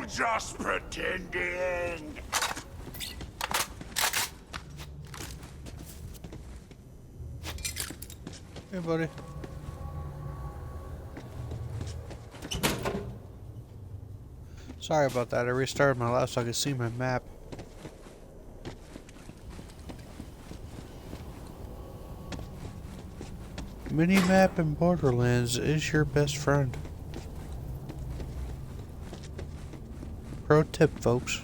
all just pretending. Hey, buddy. Sorry about that. I restarted my laptop so I could see my map. Minimap in Borderlands is your best friend. Pro tip, folks.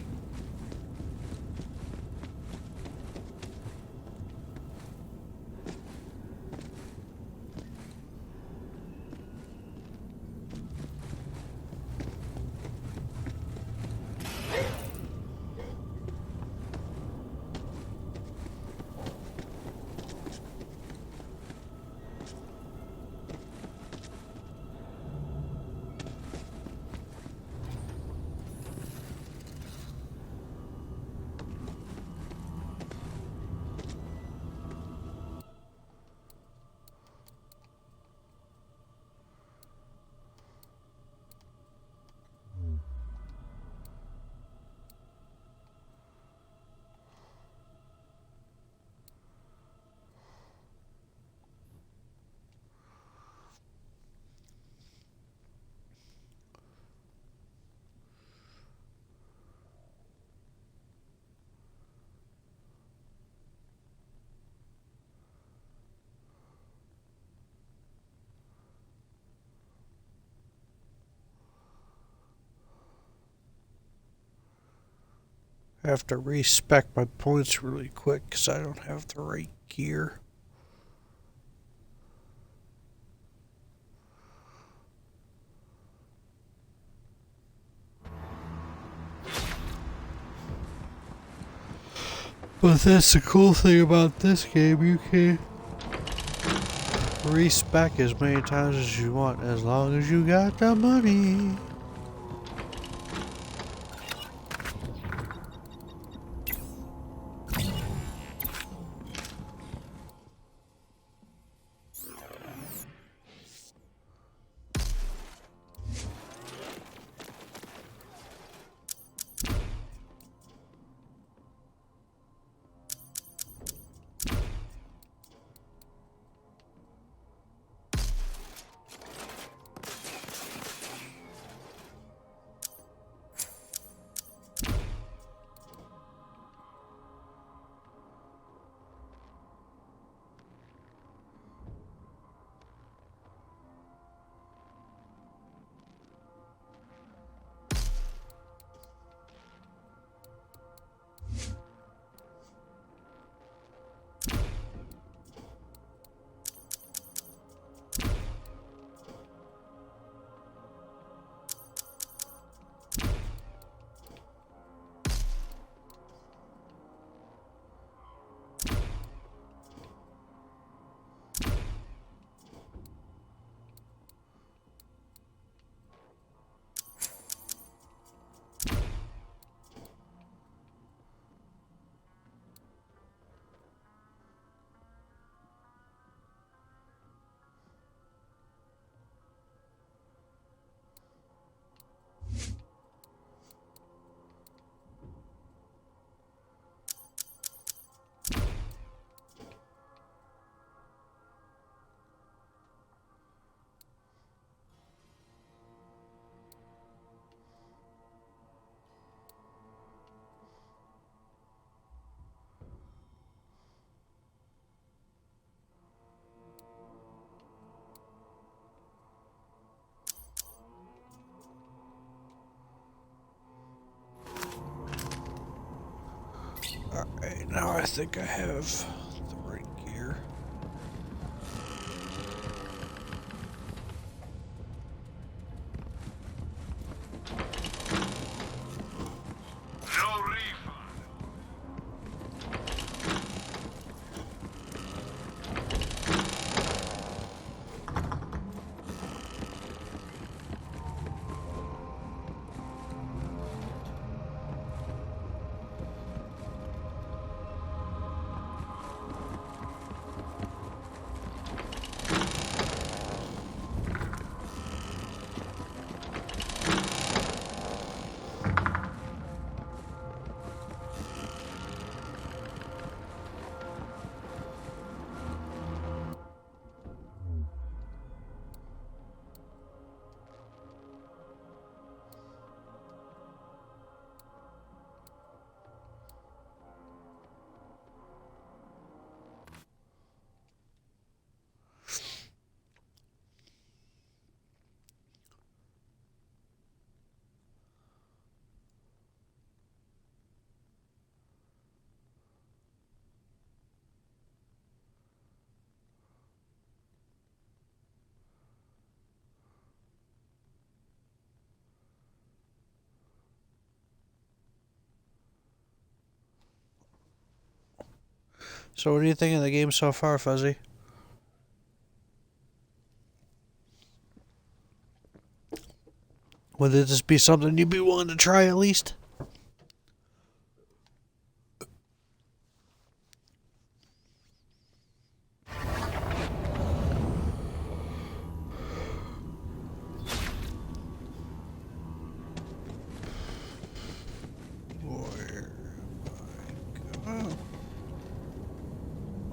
I have to respec my points really quick because I don't have the right gear. But that's the cool thing about this game, you can respec as many times as you want as long as you got the money. Alright, now I think I have the right gear. No refund. So what do you think of the game so far, Fuzzy? Would this be something you'd be willing to try at least?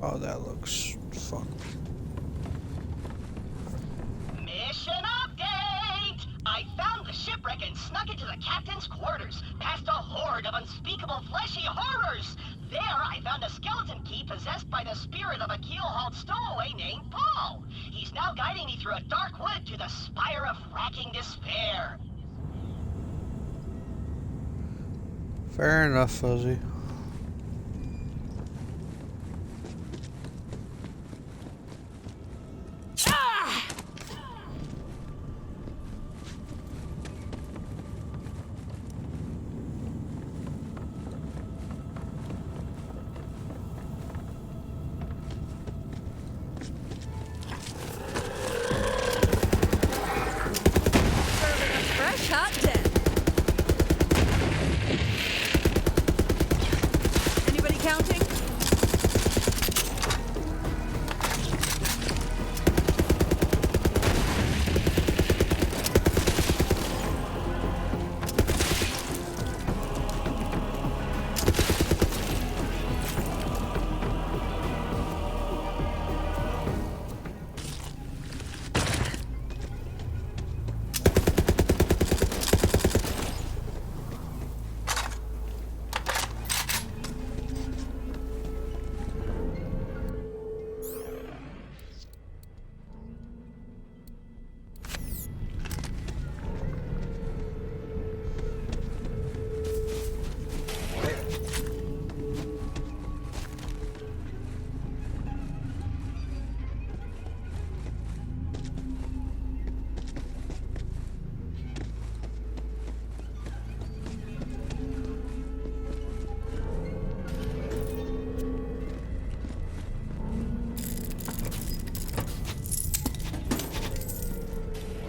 Oh, that looks fun. Mission update! I found the shipwreck and snuck into the captain's quarters, past a horde of unspeakable fleshy horrors. There, I found a skeleton key possessed by the spirit of a keel-hauled stowaway named Paul. He's now guiding me through a dark wood to the spire of racking despair. Fair enough, Fuzzy. Fresh hot death. Anybody counting?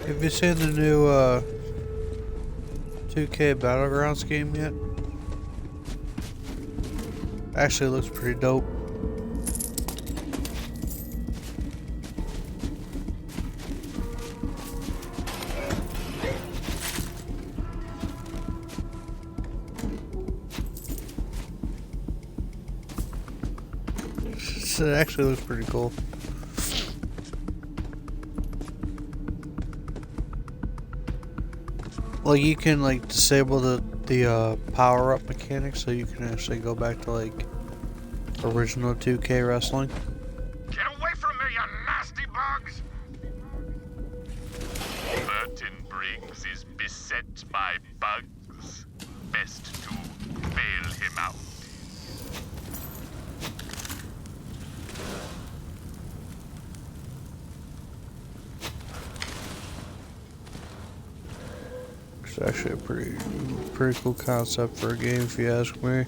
Have you seen the new 2K Battlegrounds game yet? Actually, it looks pretty dope. It actually looks pretty cool. Like you can like disable the power up mechanics, so you can actually go back to like original 2K wrestling. Get away from me, you nasty bugs! Burton Briggs is beset by bugs. Best to bail him out. It's actually a pretty cool concept for a game, if you ask me.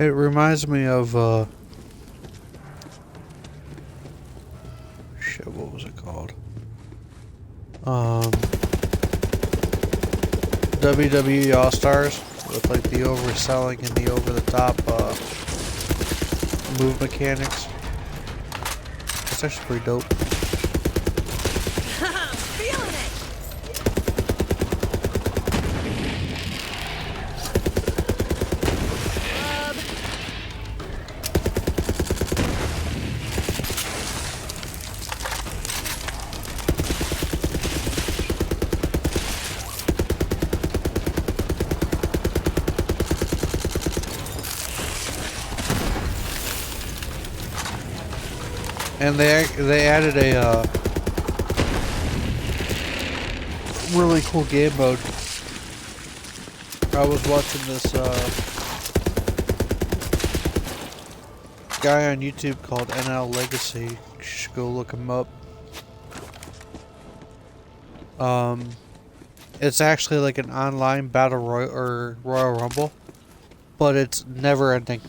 It reminds me of shit, what was it called? WWE All Stars, with like the overselling and the over the top move mechanics. It's actually pretty dope. Feeling it. And they added a really cool game mode. I was watching this guy on YouTube called NL Legacy. You should go look him up. It's actually like an online battle Royal Rumble, but it's never ending.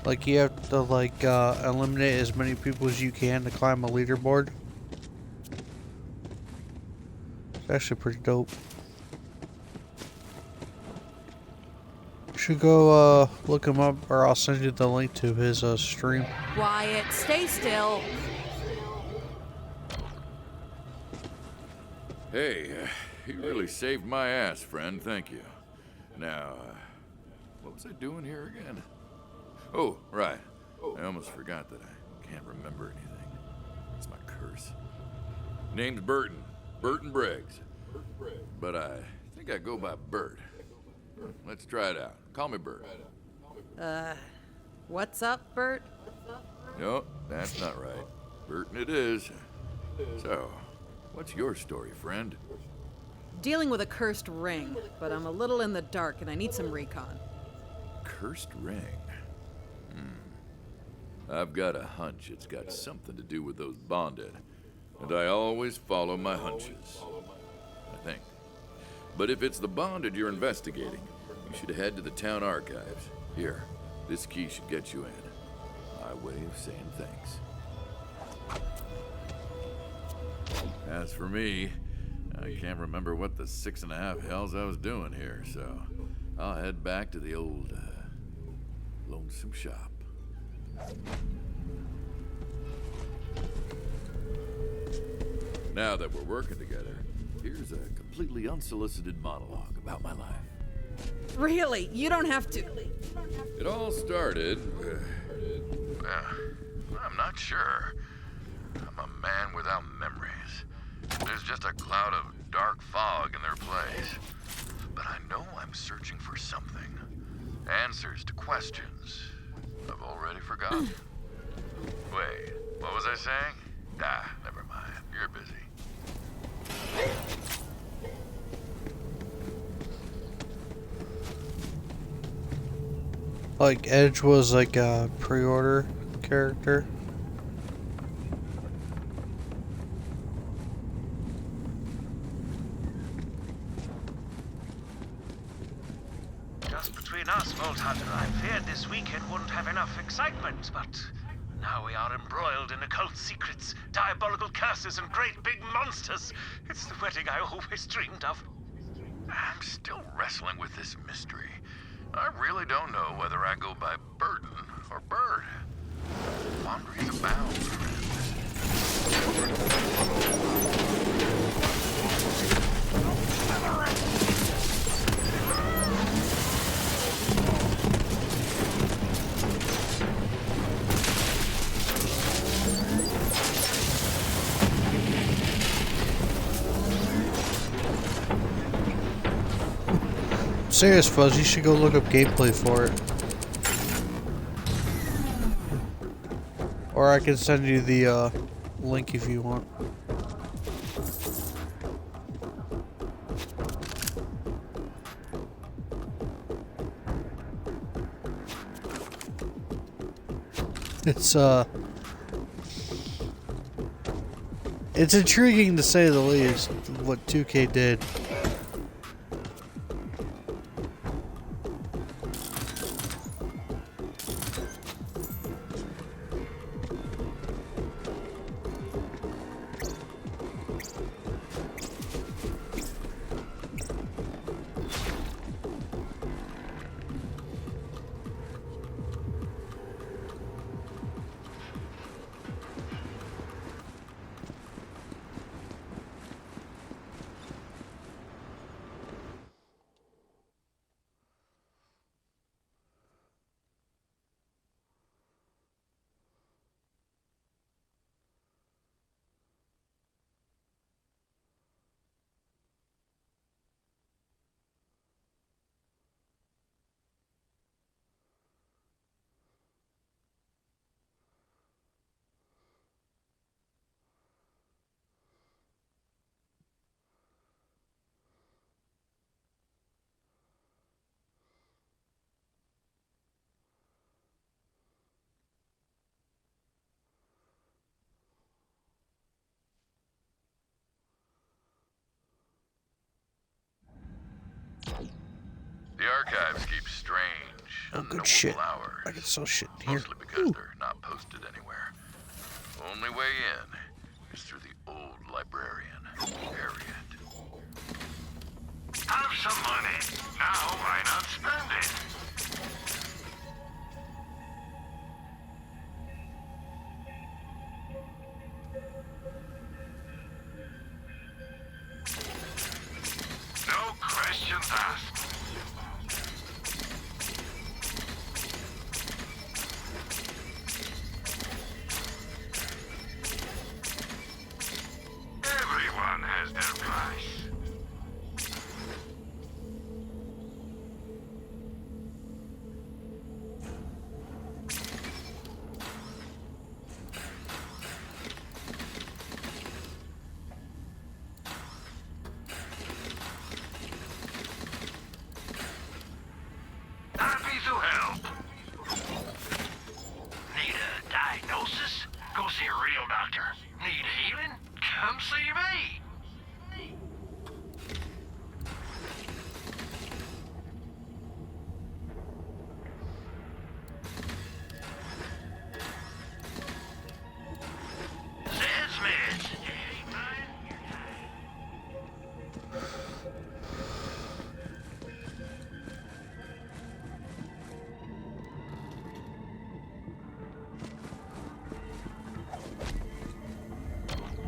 Like, you have to, like, eliminate as many people as you can to climb a leaderboard. It's actually pretty dope. You should go, look him up, or I'll send you the link to his, stream. Quiet, stay still. Hey, you really saved my ass, friend. Thank you. Now, what was I doing here again? Oh, right. I almost forgot that I can't remember anything. It's my curse. Name's Burton. Burton Briggs. But I think I go by Bert. Let's try it out. Call me Bert. What's up, Bert? No, that's not right. Burton it is. So, what's your story, friend? Dealing with a cursed ring, but I'm a little in the dark and I need some recon. Cursed ring? I've got a hunch it's got something to do with those bonded. And I always follow my hunches. I think. But if it's the bonded you're investigating, you should head to the town archives. Here, this key should get you in. My way of saying thanks. As for me, I can't remember what the 6.5 hells I was doing here, so I'll head back to the old, lonesome shop. Now that we're working together, here's a completely unsolicited monologue about my life. Really? You don't have to. It all started, I'm not sure. I'm a man without memories. There's just a cloud of dark fog in their place. But I know I'm searching for something. Answers to questions I've already forgotten. Wait, what was I saying? Never mind. You're busy. Like, Edge was like a pre-order character. Just between us, Vault Hunter, I feared this weekend wouldn't have enough excitement, but now we are embroiled in occult secrets, diabolical curses, and great big monsters. It's the wedding I always dreamed of. I'm still wrestling with this mystery. I really don't know whether I go by Burton or Bird. Wanderings abound, Serious Fuzz, you should go look up gameplay for it. Or I can send you the link if you want. It's intriguing to say the least what 2K did. The archives keep strange, Oh, good unknowable shit. hours. I can sell shit in here. Mostly because they're not posted anywhere. Only way in is through the old librarian, Harriet. Have some money. Now why not spend it? No questions asked. Everyone has their price. Happy to help. Need a diagnosis? Go see a real doctor. Need healing? Come see me. Says Mitch.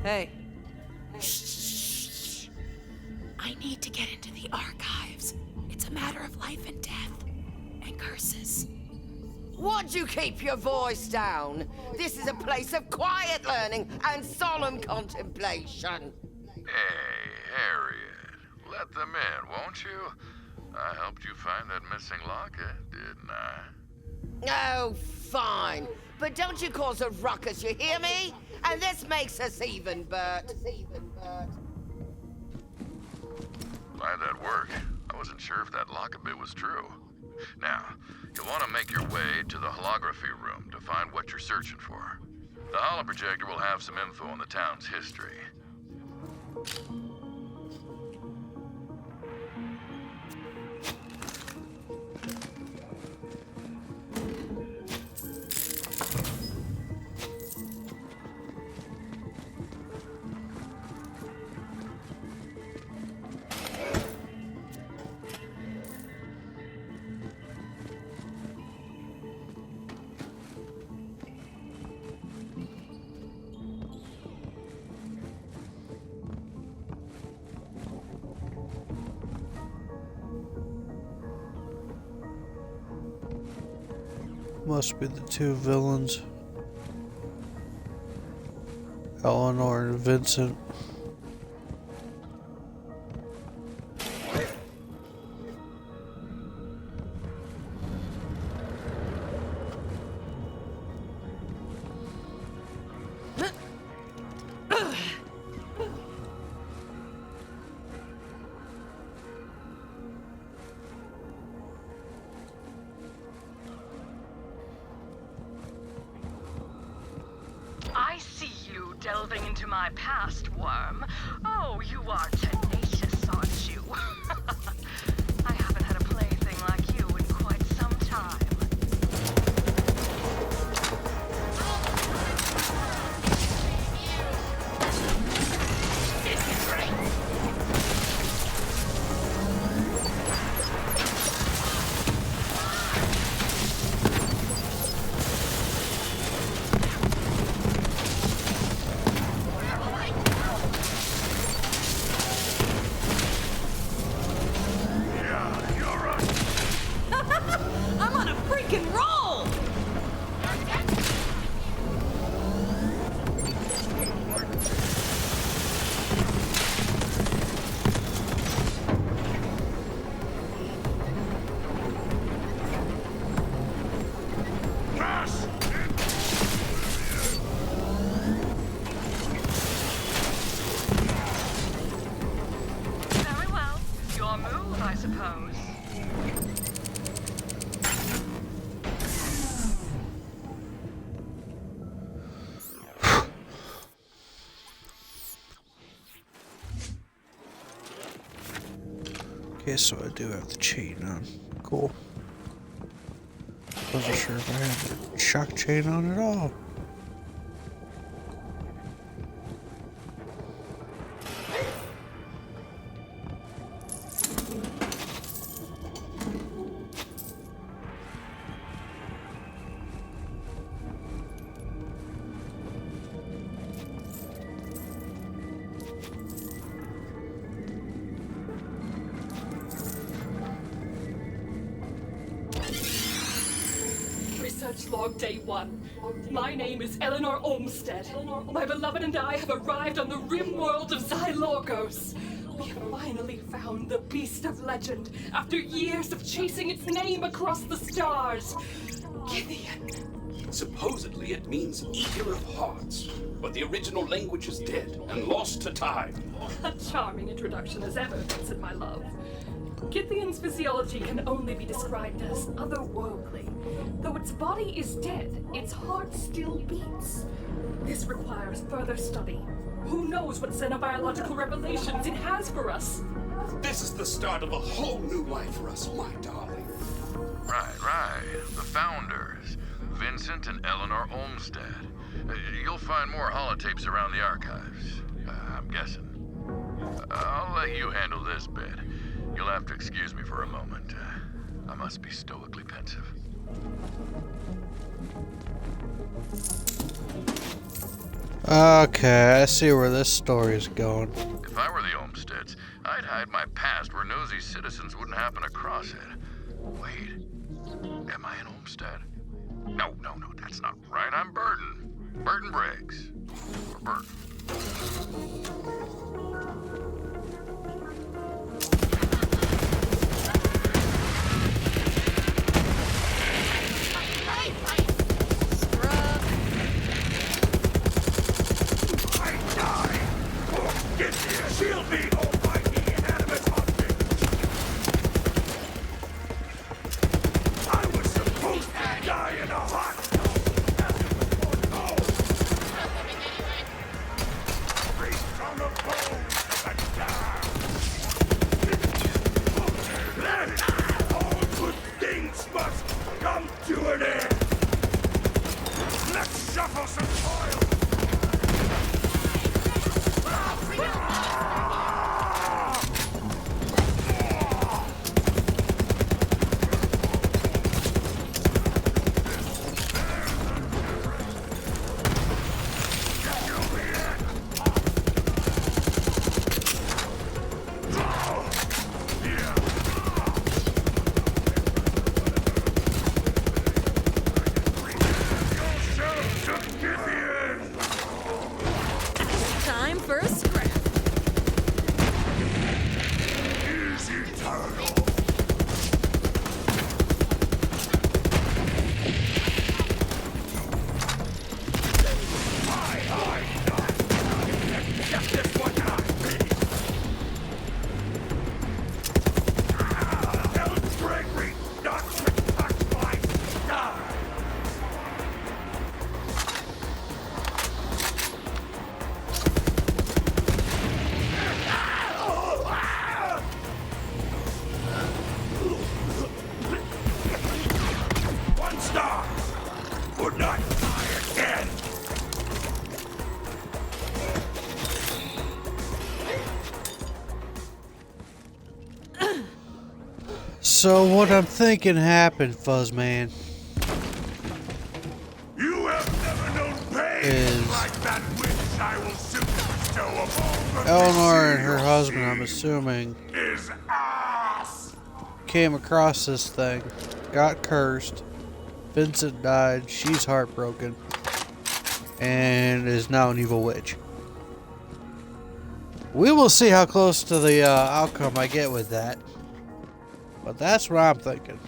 Hey, I need to get into the archives. It's a matter of life and death. And curses. Would you keep your voice down? This is a place of quiet learning and solemn contemplation. Hey, Harriet, let them in, won't you? I helped you find that missing locket, didn't I? Oh, fine. But don't you cause a ruckus, you hear me? And this makes us even, Bert. Glad that worked. I wasn't sure if that locket bit was true. Now, you'll want to make your way to the holography room to find what you're searching for. The holoprojector will have some info on the town's history. Must be the two villains. Eleanor and Vincent. I see you delving into my past, worm. Oh, you are tenacious, aren't you? I haven't had a plaything like you in quite some time. I'm on a freaking roll! Very well. Your move, I suppose. Okay, so I do have the chain on. Cool. Wasn't sure if I had the shock chain on at all. Research log day 1. My name is Eleanor Olmsted. My beloved and I have arrived on the rim world of Xylorgos. We have finally found the beast of legend after years of chasing its name across the stars. Gideon. Supposedly it means eater of hearts, but the original language is dead and lost to time. A charming introduction as ever, Vincent, my love. Githyan's physiology can only be described as otherworldly. Though its body is dead, its heart still beats. This requires further study. Who knows what xenobiological revelations it has for us? This is the start of a whole new life for us, my darling. Right. The founders, Vincent and Eleanor Olmsted. You'll find more holotapes around the archives, I'm guessing. I'll let you handle this bit. You'll have to excuse me for a moment. I must be stoically pensive. Okay, I see where this story is going. If I were the Olmsteds, I'd hide my past where nosy citizens wouldn't happen across it. Wait, am I an Olmsted? No, that's not right. I'm Burton. Burton Briggs. Or Burton. Shield me, almighty inanimate object! I was supposed to die in a hot Raised on a bone and die! All good things must come to an end! Let's shuffle some toil! Time for a scrap. Is eternal. Accept this one now, tell Gregory not to touch my star. One star would not die again. So what I'm thinking happened, Fuzzman, You have never known pain Is- like that which I will soon bestow upon the Eleanor and her receiver husband, I'm assuming, is us. came across this thing, got cursed, Vincent died, she's heartbroken, and is now an evil witch. We will see how close to the outcome I get with that. But that's what I'm thinking.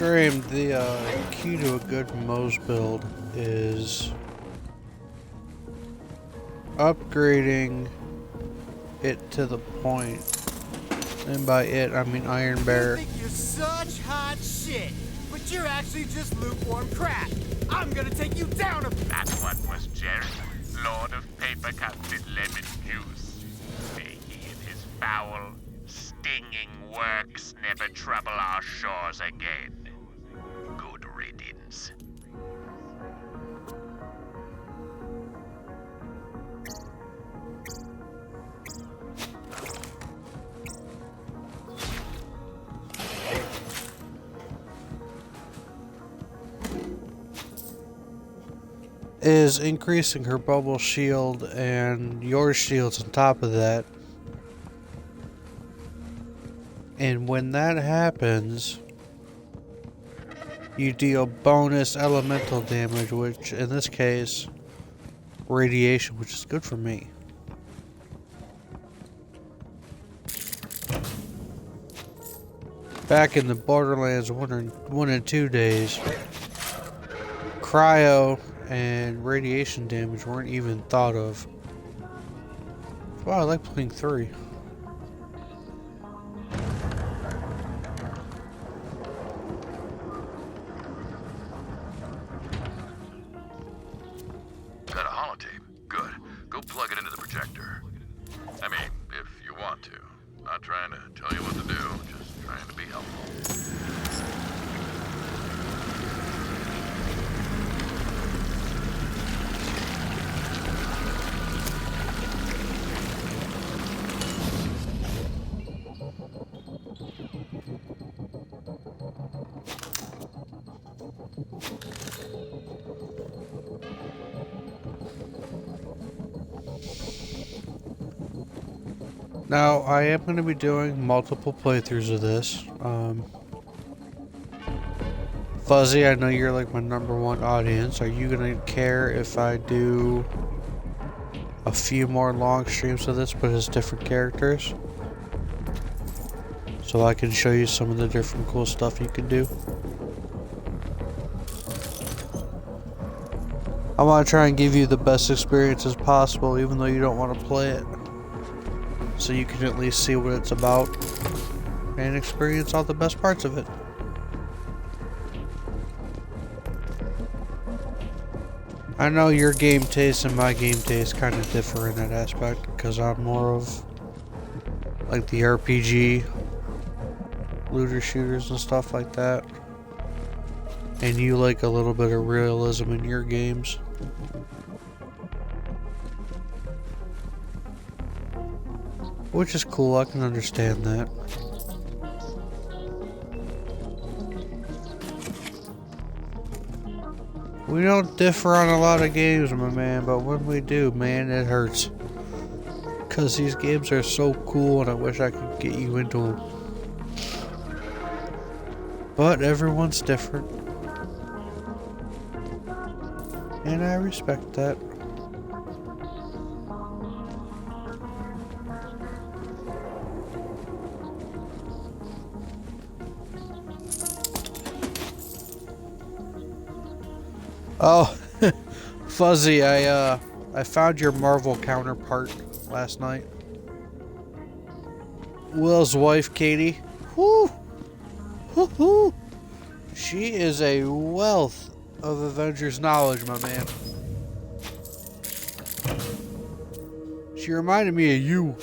stream, the key to a good Moe's build is upgrading it to the point, and by it I mean Iron Bear. You think you're such hot shit, but you're actually just lukewarm crap. I'm gonna take you down a... That's what was Jerry, Lord of Paper Cuts and Lemon Juice. May he and his foul, stinging works never trouble our shores again. Good riddance. Is increasing her bubble shield and your shields on top of that. And when that happens, you deal bonus elemental damage, which in this case, radiation, which is good for me. Back in the Borderlands 1 and 2 days, cryo and radiation damage weren't even thought of. Wow, I like playing 3. Got a holotape? Good. Go plug it into the projector. I mean, if you want to. Not trying to tell you what to do, just trying to be helpful. Now, I am going to be doing multiple playthroughs of this. Fuzzy, I know you're like my #1 audience. Are you going to care if I do a few more long streams of this, but as different characters? So I can show you some of the different cool stuff you can do. I want to try and give you the best experiences possible, even though you don't want to play it. So you can at least see what it's about and experience all the best parts of it. I know your game taste and my game taste kind of differ in that aspect, because I'm more of like the RPG, looter shooters and stuff like that. And you like a little bit of realism in your games. Which is cool, I can understand that. We don't differ on a lot of games, my man, but when we do, man, it hurts. Because these games are so cool and I wish I could get you into them. But everyone's different. And I respect that. Oh, Fuzzy, I found your Marvel counterpart last night. Will's wife, Katie. Whoo! Whoo-hoo! She is a wealth of Avengers knowledge, my man. She reminded me of you.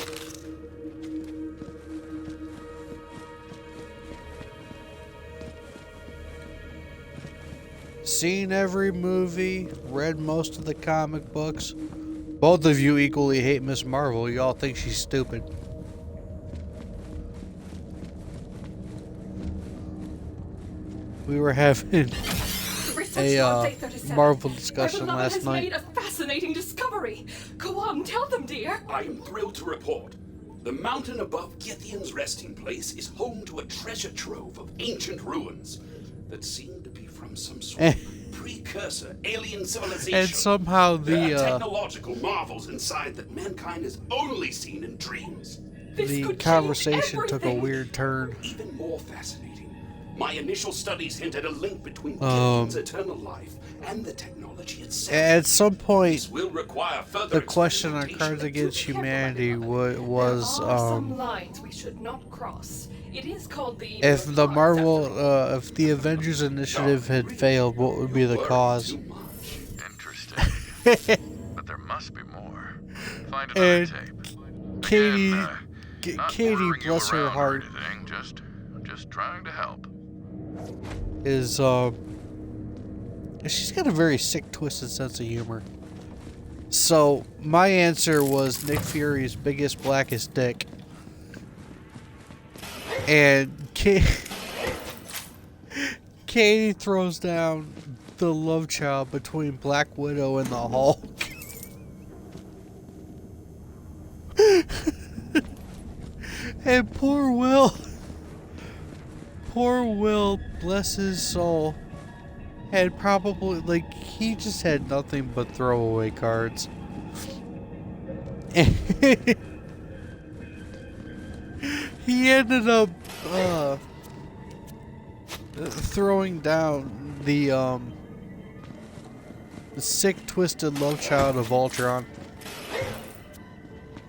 Seen every movie, read most of the comic books. Both of you equally hate Miss Marvel. Y'all think she's stupid. We were having a Marvel discussion last night. Made a fascinating discovery. Go on, tell them, dear. I am thrilled to report. The mountain above Githyan's resting place is home to a treasure trove of ancient ruins that seem to be from some sort of precursor alien civilization. And somehow there are technological marvels inside that mankind has only seen in dreams. The conversation took a weird turn. Even more fascinating, My initial studies hinted a link between Gideon's eternal life and the technology itself. At some point, This will require further the question on Cards Against Humanity was, There are some lines we should not cross. It is called the if the if the Avengers Initiative had failed, what would be the cause? Interesting. But there must be more. Find another tape. Katie, Again, Katie, bless her heart, just trying to help. is she's got a very sick, twisted sense of humor. So my answer was Nick Fury's biggest, blackest dick, and Katie throws down the love child between Black Widow and the Hulk. And poor Will, bless his soul, had probably, like, he just had nothing but throwaway cards. And he ended up throwing down the sick, twisted love child of Ultron.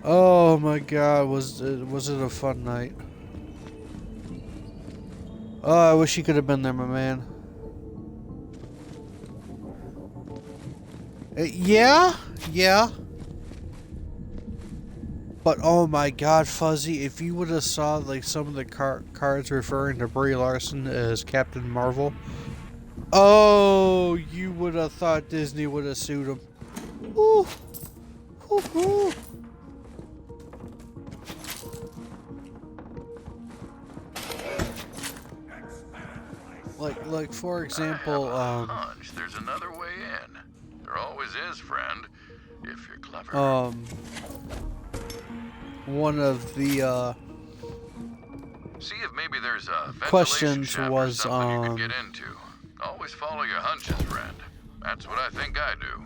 Oh my God, was it a fun night? Oh, I wish you could have been there, my man. Yeah. But oh my God, Fuzzy, if you would have saw like some of the cards referring to Brie Larson as Captain Marvel, oh, you would have thought Disney would have sued him. Ooh. Ooh. Like for example, Hunch, there's another way in. There always is, friend, if you're clever. One of the see if maybe there's a questions was you can get into. Always follow your hunches, friend. That's what I think I do.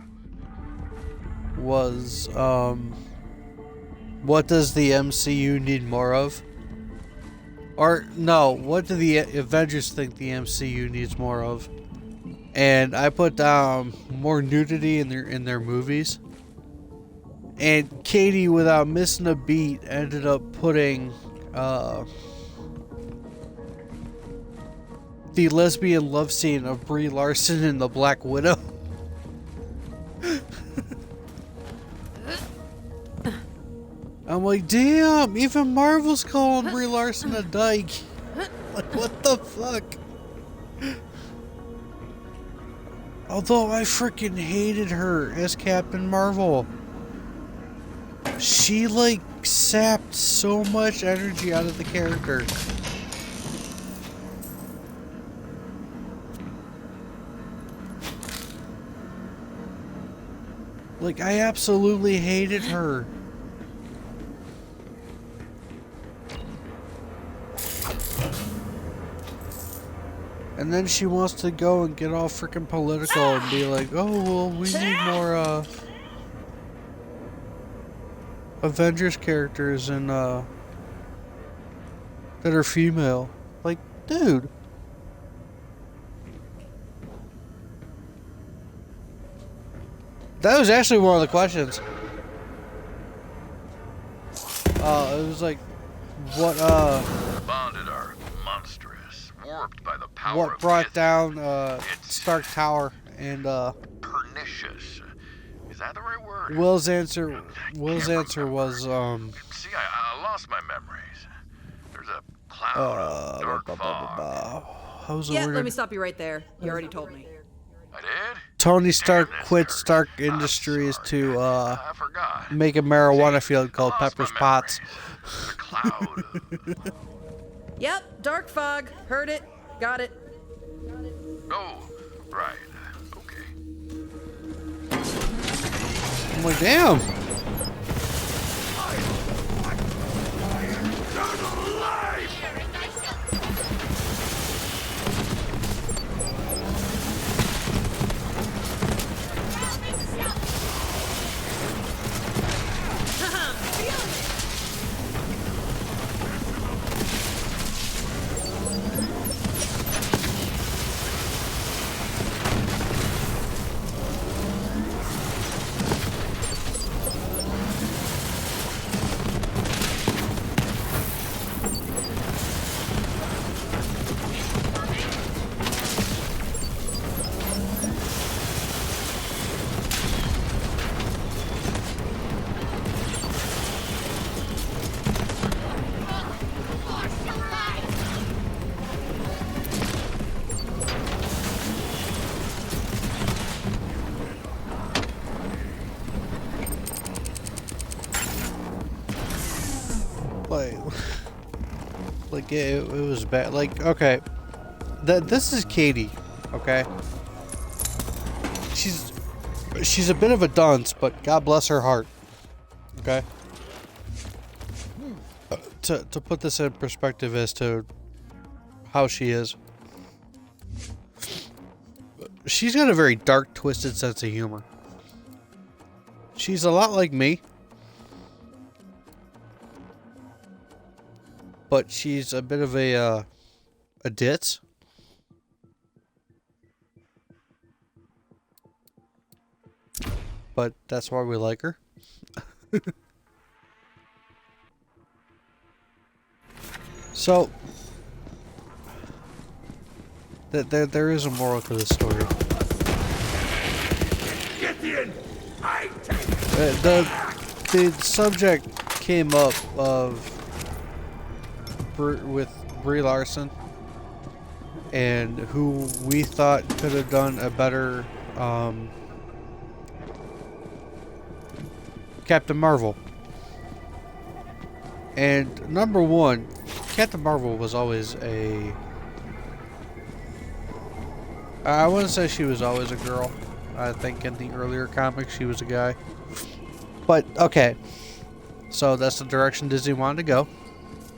Was what does the MCU need more of? Or no, what do the Avengers think the MCU needs more of? And I put down more nudity in their movies. And Katie, without missing a beat, ended up putting the lesbian love scene of Brie Larson and the Black Widow. I'm like, damn, even Marvel's calling Brie Larson a dyke. Like, what the fuck? Although I freaking hated her as Captain Marvel. She, like, sapped so much energy out of the character. Like, I absolutely hated her. And then she wants to go and get all freaking political and be like, oh, well, we need more, Avengers characters and, that are female. Like, dude. That was actually one of the questions. It was like, what, Bonded are monstrous, warped by the power what of brought down Stark Tower and pernicious. Is that the right word? Will's answer was See, I lost my memories. There's a cloud of dark fog. How's it Yeah, worded? let me stop you right there. You already told me. I did? Tony Stark quit Stark Industries to I forgot. make a marijuana field called Pepper's Pots. The cloud. Yep, dark fog. Heard it. Got it. Oh, right. Okay. I'm like, damn. Like, it was bad. Like, okay. This is Katie, okay? She's a bit of a dunce, but God bless her heart. Okay? To put this in perspective as to how she is. She's got a very dark, twisted sense of humor. She's a lot like me. But she's a bit of a ditz. But that's why we like her. So, there is a moral to this story. The subject came up with Brie Larson and who we thought could have done a better Captain Marvel. And number one, Captain Marvel was always I wouldn't say she was always a girl. I think in the earlier comics she was a guy. But, okay. So that's the direction Disney wanted to go.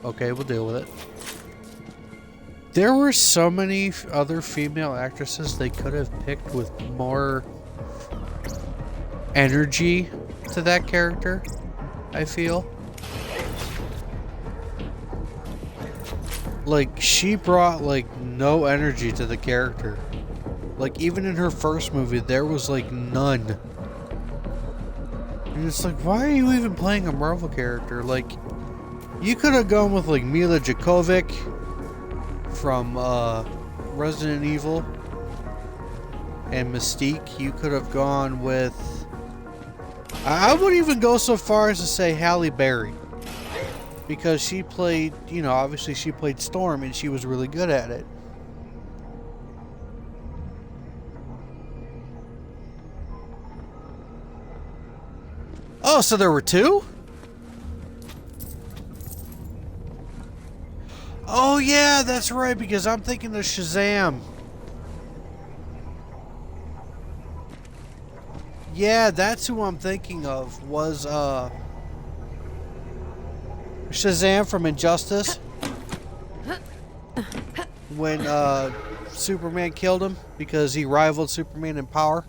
Okay, we'll deal with it. There were so many other female actresses they could have picked with more energy to that character, I feel. Like, she brought, like, no energy to the character. Like, even in her first movie, there was, like, none. And it's like, why are you even playing a Marvel character? Like, you could have gone with, like, Mila Jovovich from Resident Evil and Mystique. You could have gone with... I wouldn't even go so far as to say Halle Berry. Because she played, you know, obviously she played Storm and she was really good at it. Oh, so there were two? Oh yeah, that's right, because I'm thinking of Shazam. Yeah, that's who I'm thinking of, was Shazam from Injustice. When Superman killed him because he rivaled Superman in power.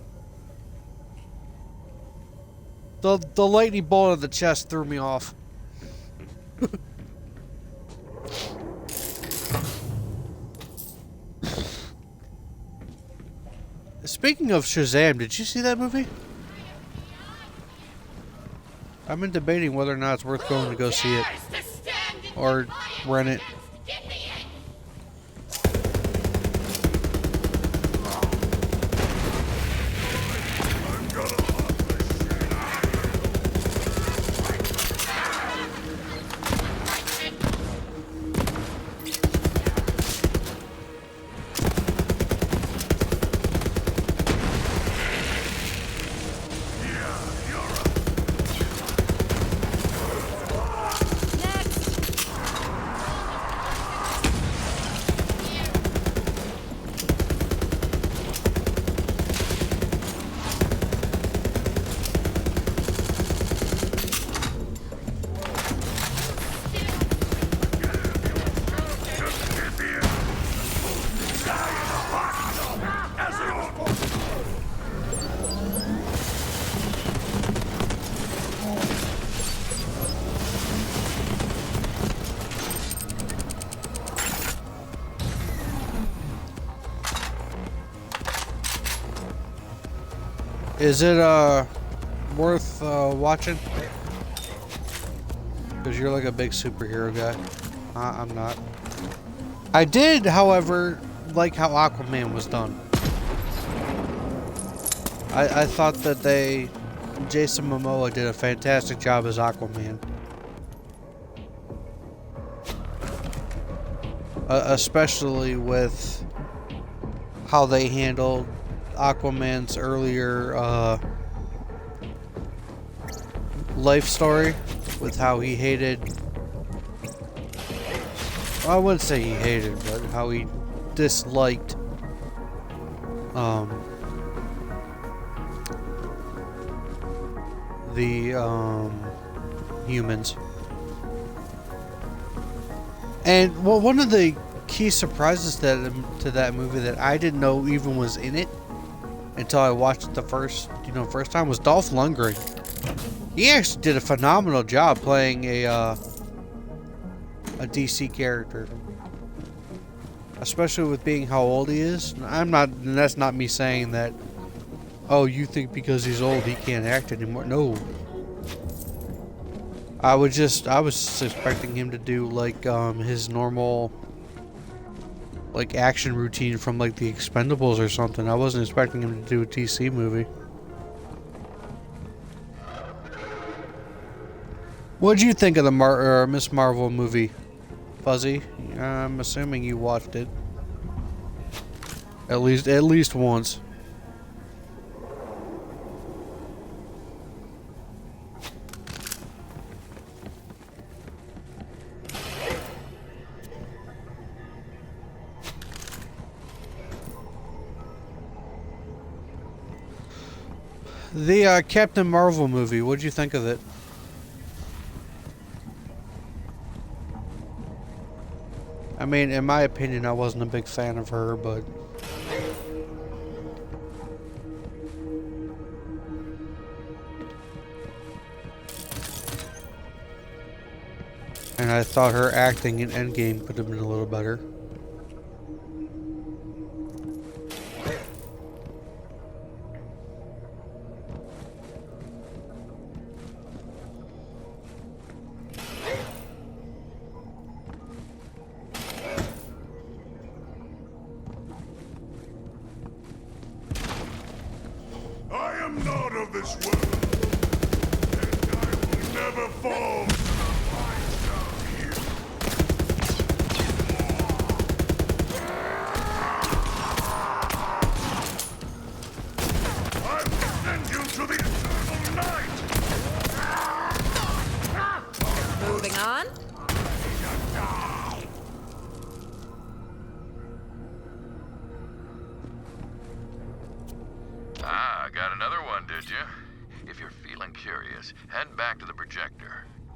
The lightning bolt in the chest threw me off. Speaking of Shazam, did you see that movie? I've been debating whether or not it's worth going to go see it. Or rent it. Is it worth watching? Because you're like a big superhero guy. I'm not. I did, however, like how Aquaman was done. I thought that Jason Momoa did a fantastic job as Aquaman. Especially with how they handled Aquaman's earlier life story, with how he hated I wouldn't say he hated, but how he disliked the humans. And well, one of the key surprises to that movie that I didn't know even was in it until I watched it the first time was Dolph Lundgren. He actually did a phenomenal job playing a DC character, especially with being how old he is. That's not me saying that, oh, you think because he's old he can't act anymore. No. I was expecting him to do like his normal like action routine from like the Expendables or something. I wasn't expecting him to do a DC movie. What'd you think of the Miss Marvel movie, Fuzzy? I'm assuming you watched it at least once. The Captain Marvel movie, what'd you think of it? I mean, in my opinion, I wasn't a big fan of her, but... And I thought her acting in Endgame could have been a little better.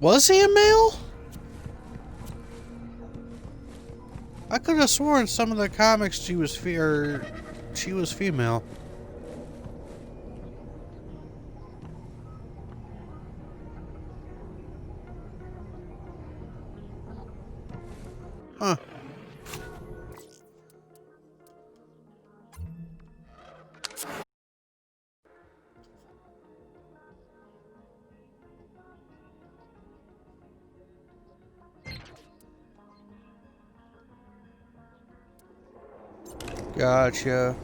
Was he a male? I could have sworn in some of the comics she was female. Huh. Gotcha.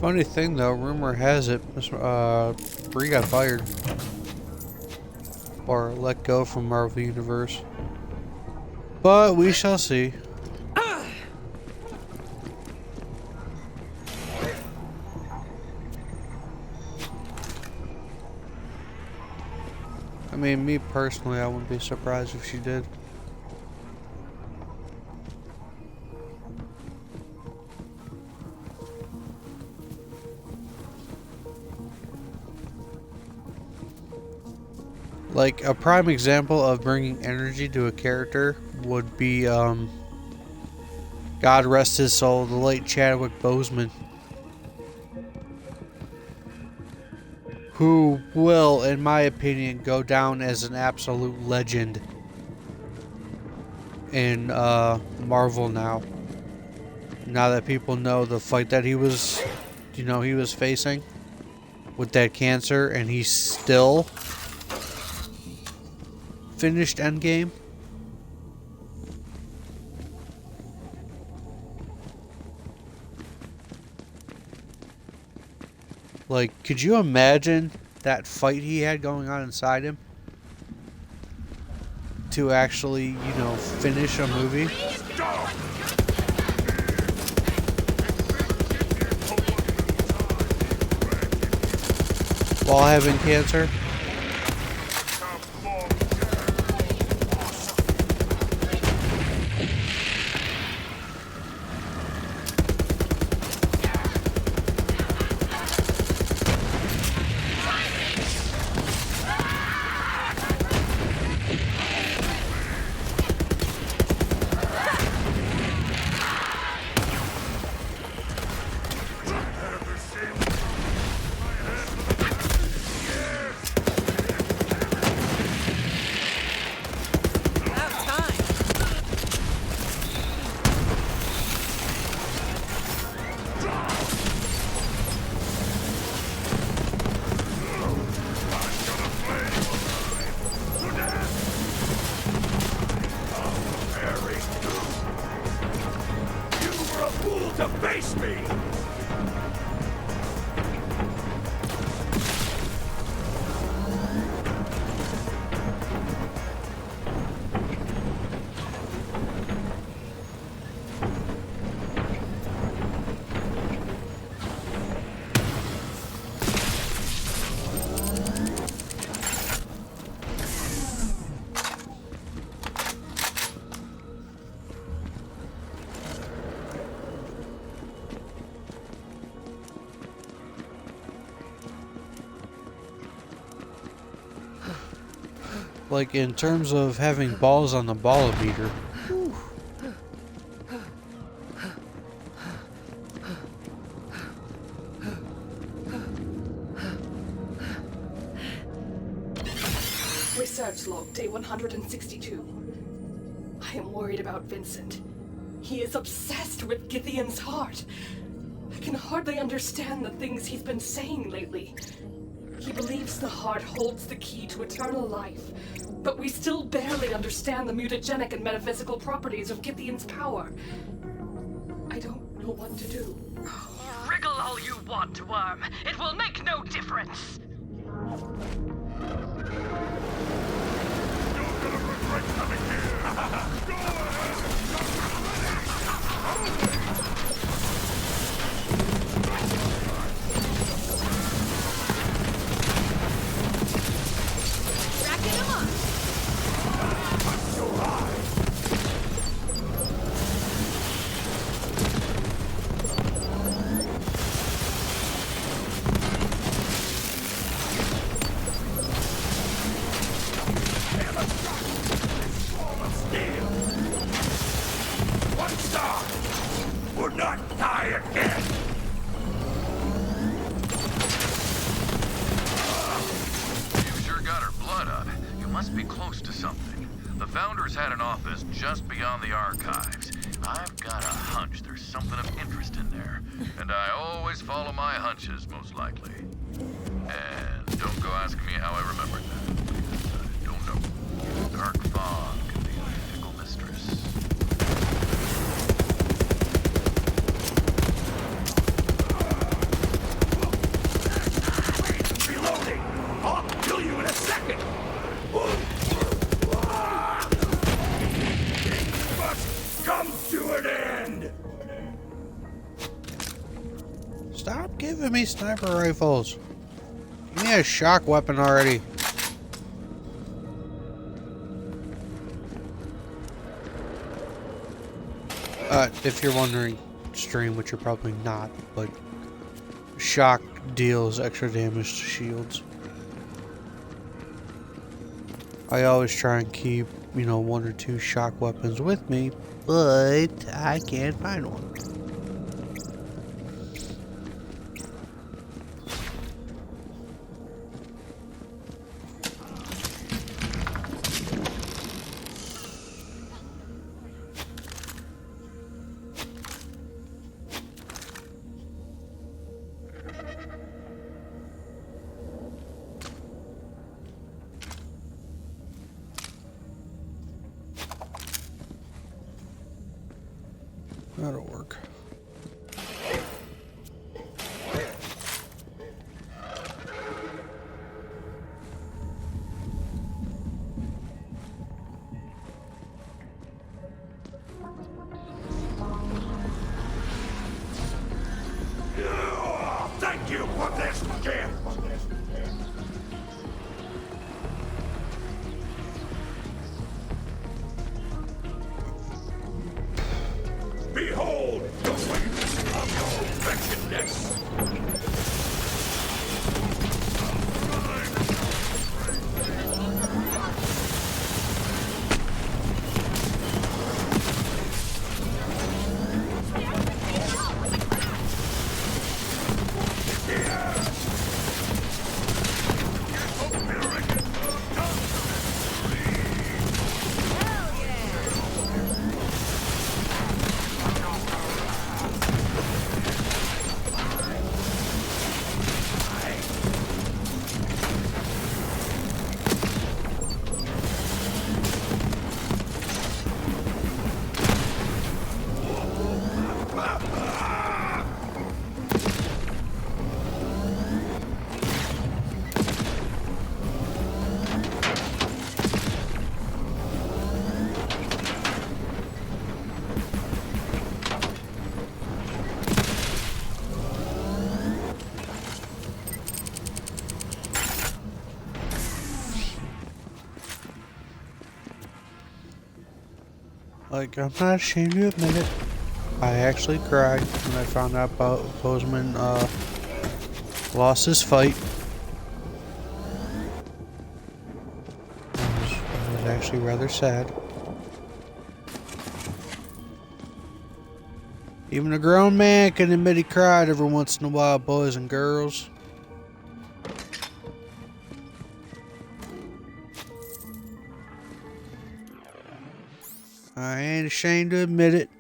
Funny thing though, rumor has it, Bree got fired. Or let go from Marvel Universe. But we shall see. I mean, me personally, I wouldn't be surprised if she did. Like, a prime example of bringing energy to a character would be, God rest his soul, the late Chadwick Boseman. Who will, in my opinion, go down as an absolute legend in Marvel now. Now that people know the fight that he was, he was facing with that cancer, and he's still finished Endgame? Like, could you imagine that fight he had going on inside him? To actually, you know, finish a movie? While having cancer? Like, in terms of having balls on the ball meter. Research log, day 162. I am worried about Vincent. He is obsessed with Githian's heart. I can hardly understand the things he's been saying lately. He believes the heart holds the key to eternal life, but we still barely understand the mutagenic and metaphysical properties of Githian's power. I don't know what to do. Wriggle all you want, Worm. It will make no difference. You're gonna regret coming here! Go Racking him up. so high! One star! Would not die again! You sure got her blood up. You must be close to something. The Founders had an office just beyond the archives. I've got a hunch there's something of interest in there. And I always follow my hunches, most likely. And don't go asking me how I remembered that. I don't know. Dark fog can be a fickle mistress. Reloading! I'll kill you in a second! Must come to an end! Stop giving me sniper rifles. Give me a shock weapon already. If you're wondering, stream, which you're probably not, but shock deals extra damage to shields. I always try and keep, you know, 1 or 2 shock weapons with me, but I can't find one. That'll work. Thank you for this gift! Behold the weight of your wretchedness! Like, I'm not ashamed to admit it. I actually cried when I found out Bozeman lost his fight. It was actually rather sad. Even a grown man can admit he cried every once in a while, boys and girls. I ain't ashamed to admit it.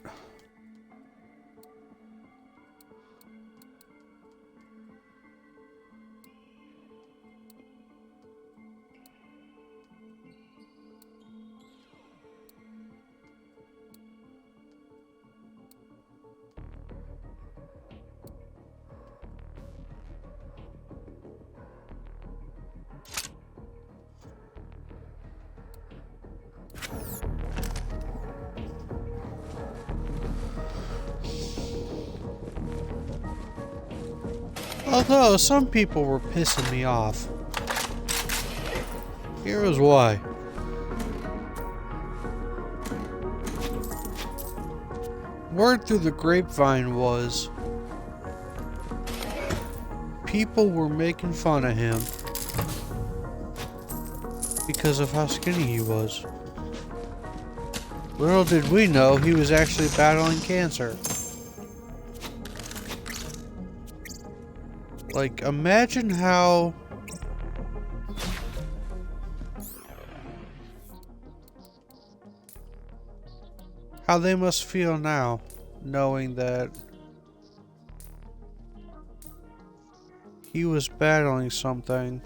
Although some people were pissing me off. Here is why. Word through the grapevine was people were making fun of him because of how skinny he was. Little did we know he was actually battling cancer. Like, imagine how they must feel now, knowing that he was battling something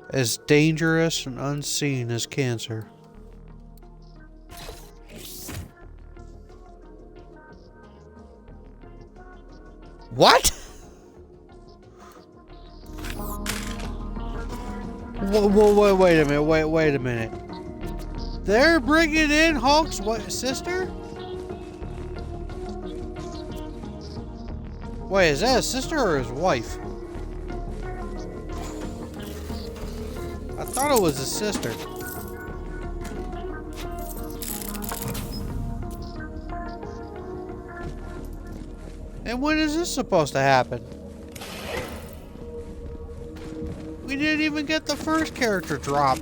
as dangerous and unseen as cancer. What? Whoa, wait a minute, wait a minute. They're bringing in Hulk's sister? Wait, is that his sister or his wife? I thought it was his sister. And when is this supposed to happen? We didn't even get the first character drop.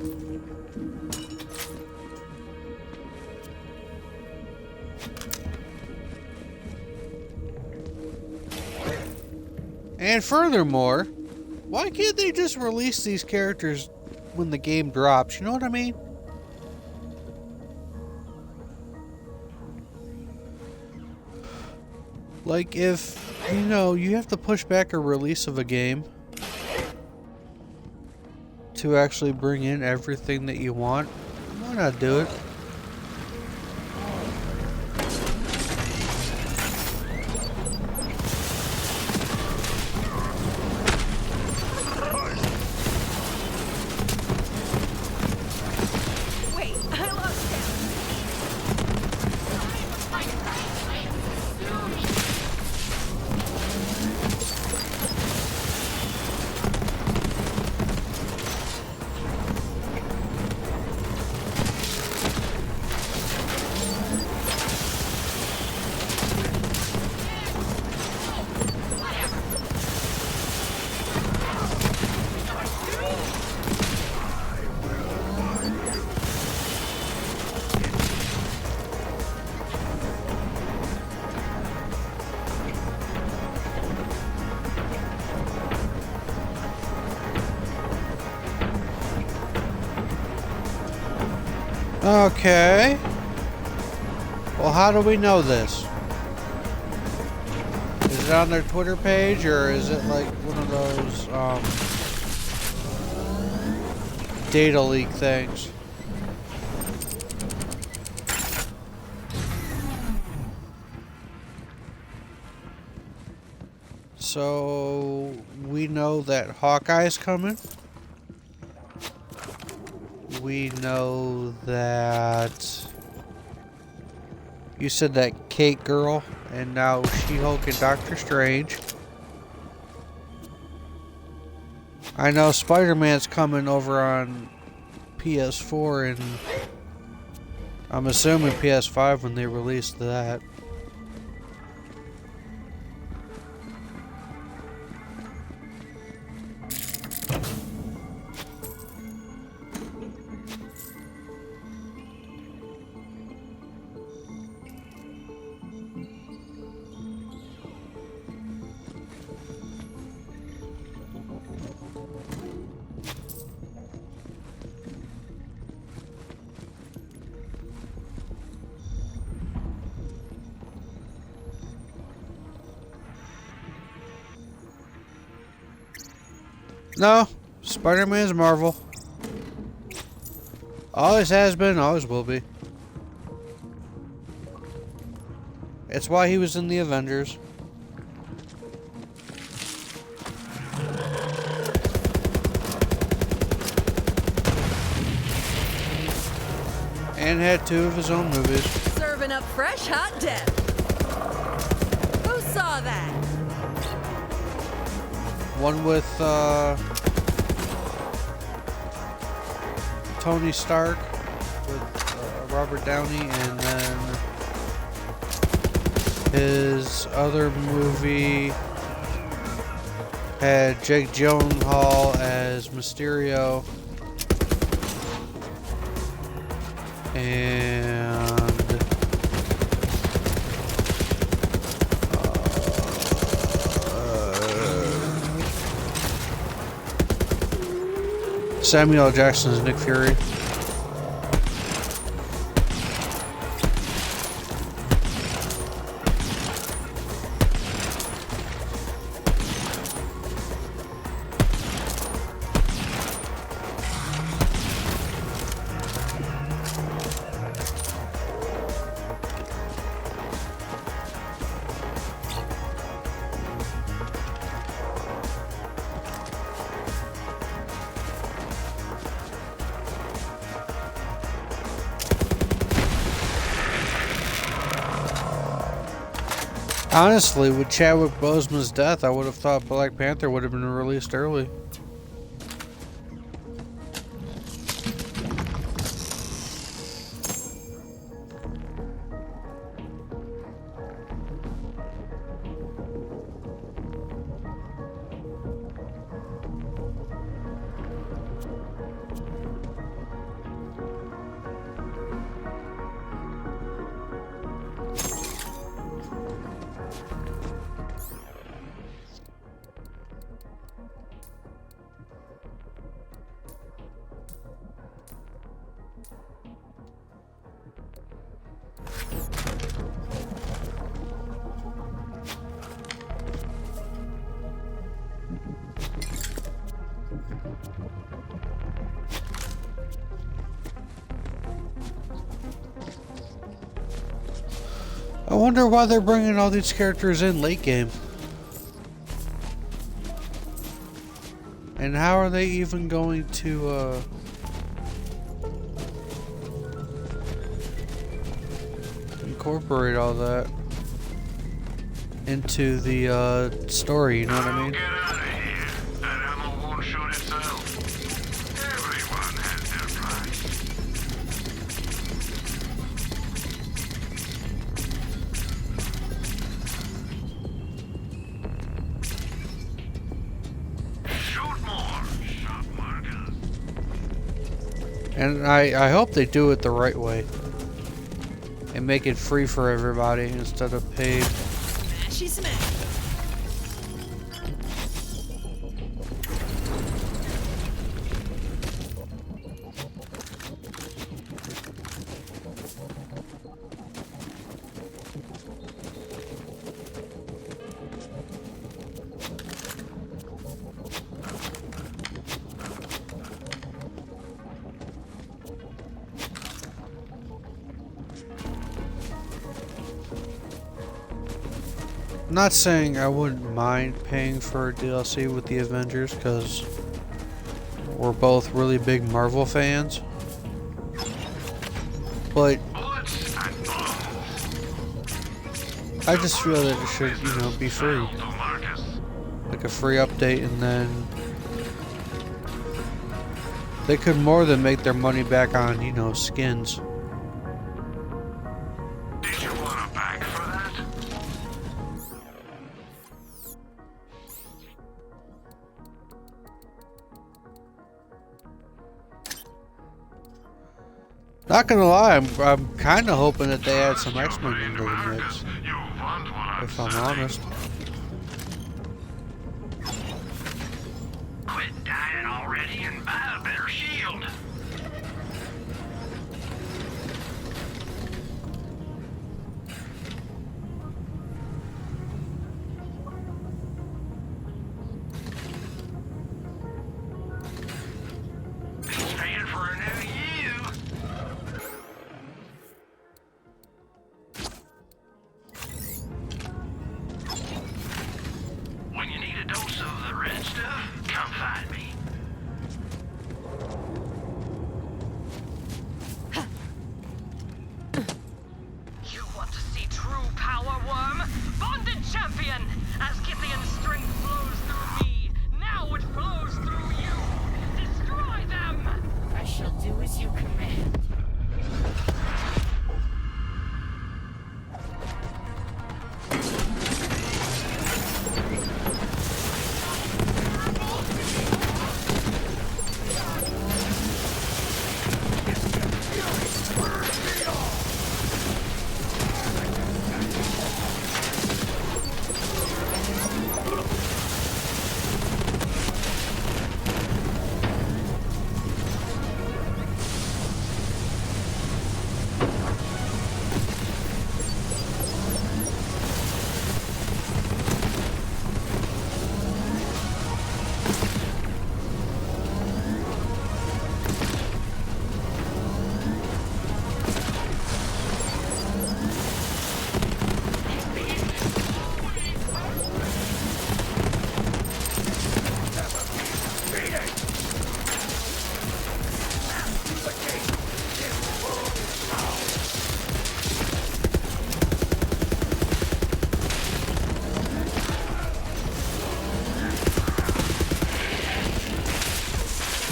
And furthermore, why can't they just release these characters when the game drops? You know what I mean? Like, if, you know, you have to push back a release of a game to actually bring in everything that you want, why not do it? Okay. Well, how do we know this? Is it on their Twitter page, or is it like one of those data leak things? So we know that Hawkeye's coming. We know that you said that Kate girl, and now She-Hulk and Doctor Strange. I know Spider-Man's coming over on PS4, and I'm assuming PS5 when they release that. No, Spider-Man's Marvel. Always has been, always will be. It's why he was in the Avengers. And had 2 of his own movies. Serving up fresh hot death. Who saw that? One with Tony Stark with Robert Downey, and then his other movie had Jake Gyllenhaal as Mysterio, and Samuel L. Jackson as Nick Fury. Honestly, with Chadwick Boseman's death, I would have thought Black Panther would have been released early. I wonder why they're bringing all these characters in late game. And how are they even going to, incorporate all that into the, story, you know what I mean? Get out of here. That ammo won't shoot itself. Everyone has their price. Shoot more, shot marker. And I hope they do it the right way. And make it free for everybody instead of paid. Smashy smash. Not saying I wouldn't mind paying for a DLC with the Avengers, because we're both really big Marvel fans. But I just feel that it should, you know, be free. Like a free update, and then they could more than make their money back on, you know, skins. Did you want a bag for that? Not gonna lie, I'm kind of hoping that they add some X-Men into the mix. If I'm honest. Quit dying already and buy a better shield. Staying for a new you. When you need a dose of the red stuff, come find me. You want to see true power, Worm? Bonded champion! As Githyan's strength flows through me, now it flows through you! Destroy them! I shall do as you command.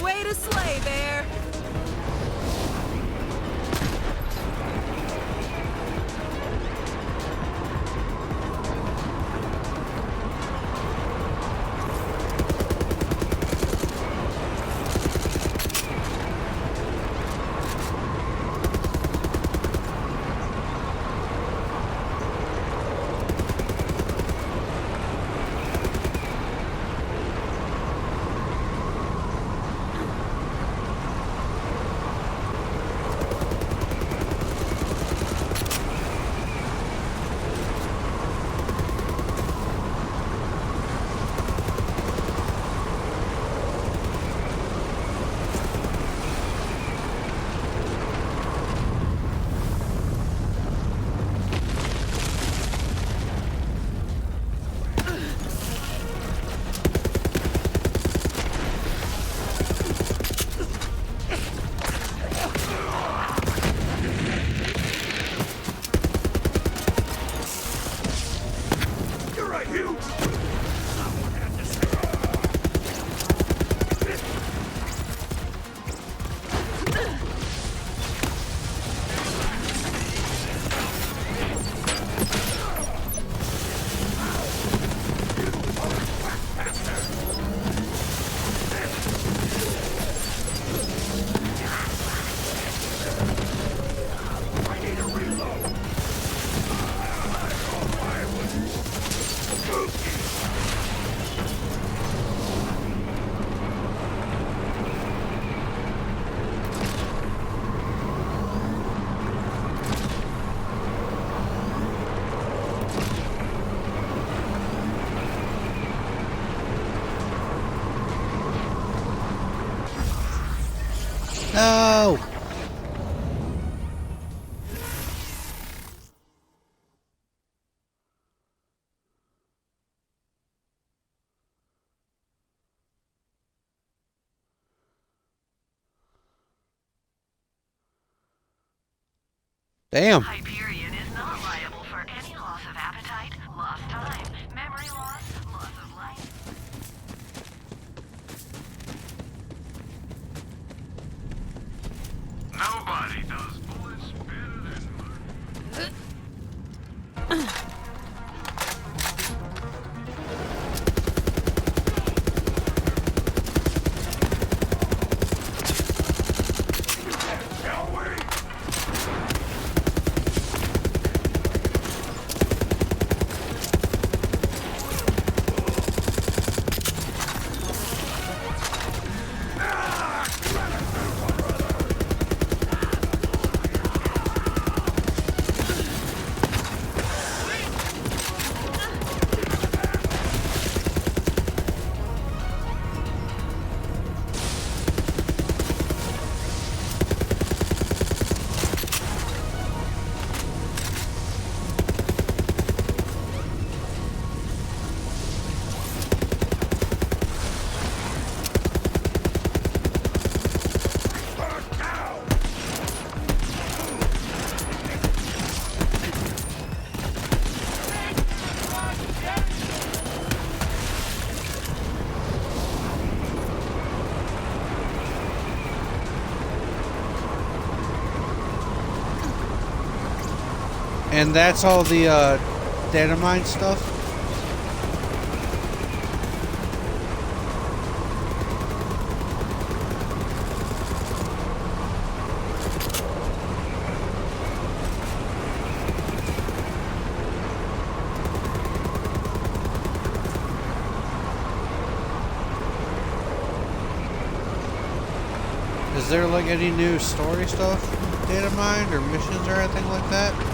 Way to slay, Bear! No! Damn. Hyperion is not liable for any loss of appetite, lost time, memory loss, loss of life. Nobody does bullets better than mine. And that's all the data mine stuff? Is there like any new story stuff, data mined, or missions or anything like that?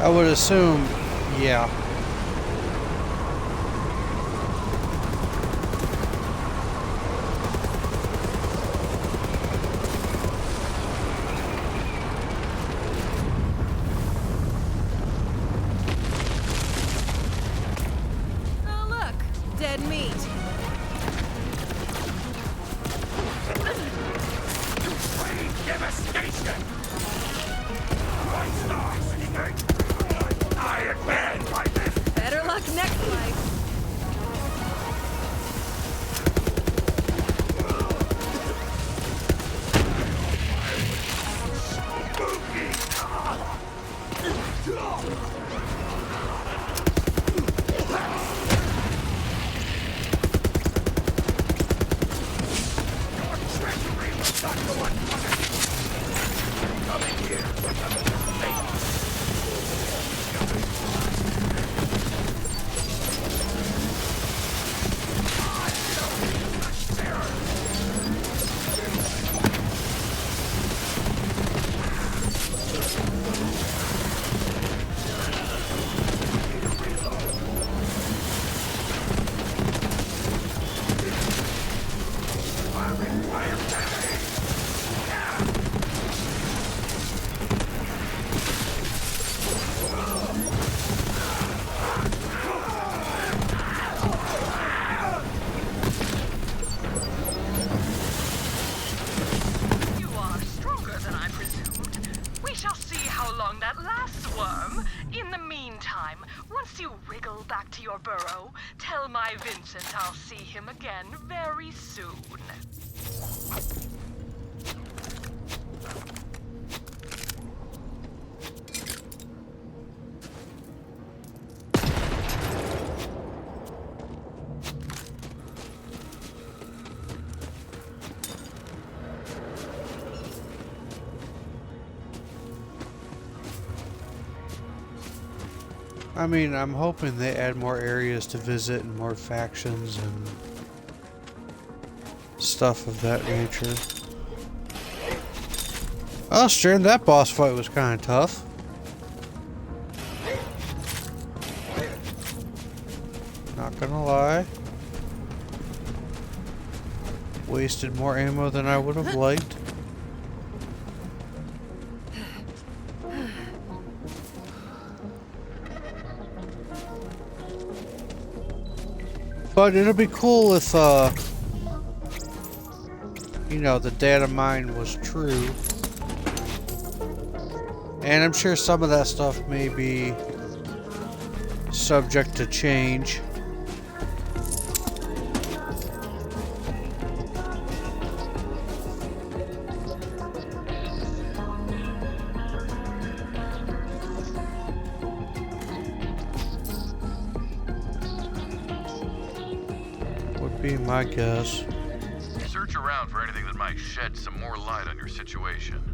I would assume, yeah. Oh, look, dead meat. Devastation! I advance by this! Better luck next life. Snickle back to your burrow. Tell my Vincent I'll see him again very soon. I mean, I'm hoping they add more areas to visit and more factions and stuff of that nature. Oh, Stern, that boss fight was kind of tough. Not gonna lie. Wasted more ammo than I would have liked. But it'll be cool if, you know, the data mine was true. And I'm sure some of that stuff may be subject to change. Be my guess. Search around for anything that might shed some more light on your situation.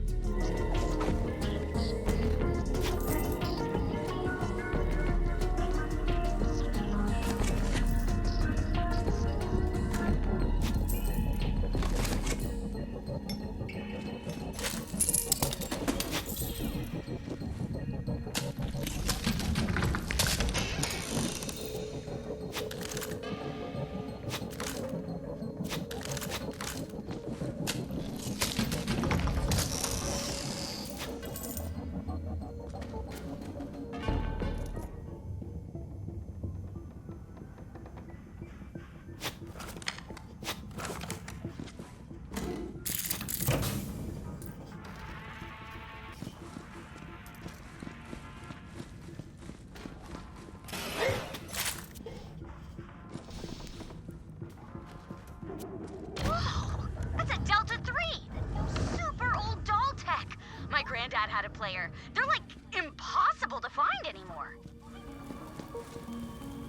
Granddad had a player. They're like impossible to find anymore.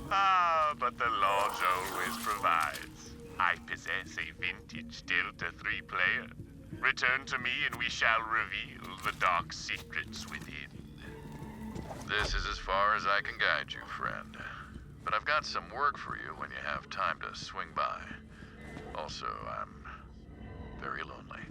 Ah, but the laws always provides. I possess a vintage Delta 3 player. Return to me and we shall reveal the dark secrets within. This is as far as I can guide you, friend. But I've got some work for you when you have time to swing by. Also, I'm very lonely.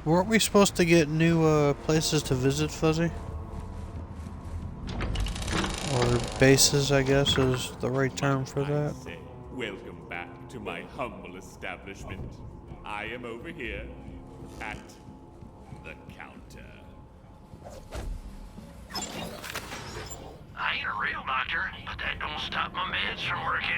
Weren't we supposed to get new places to visit, Fuzzy? Or bases, I guess, is the right term for that. Say, welcome back to my humble establishment. I am over here at the counter. I ain't a real doctor, but that don't stop my meds from working.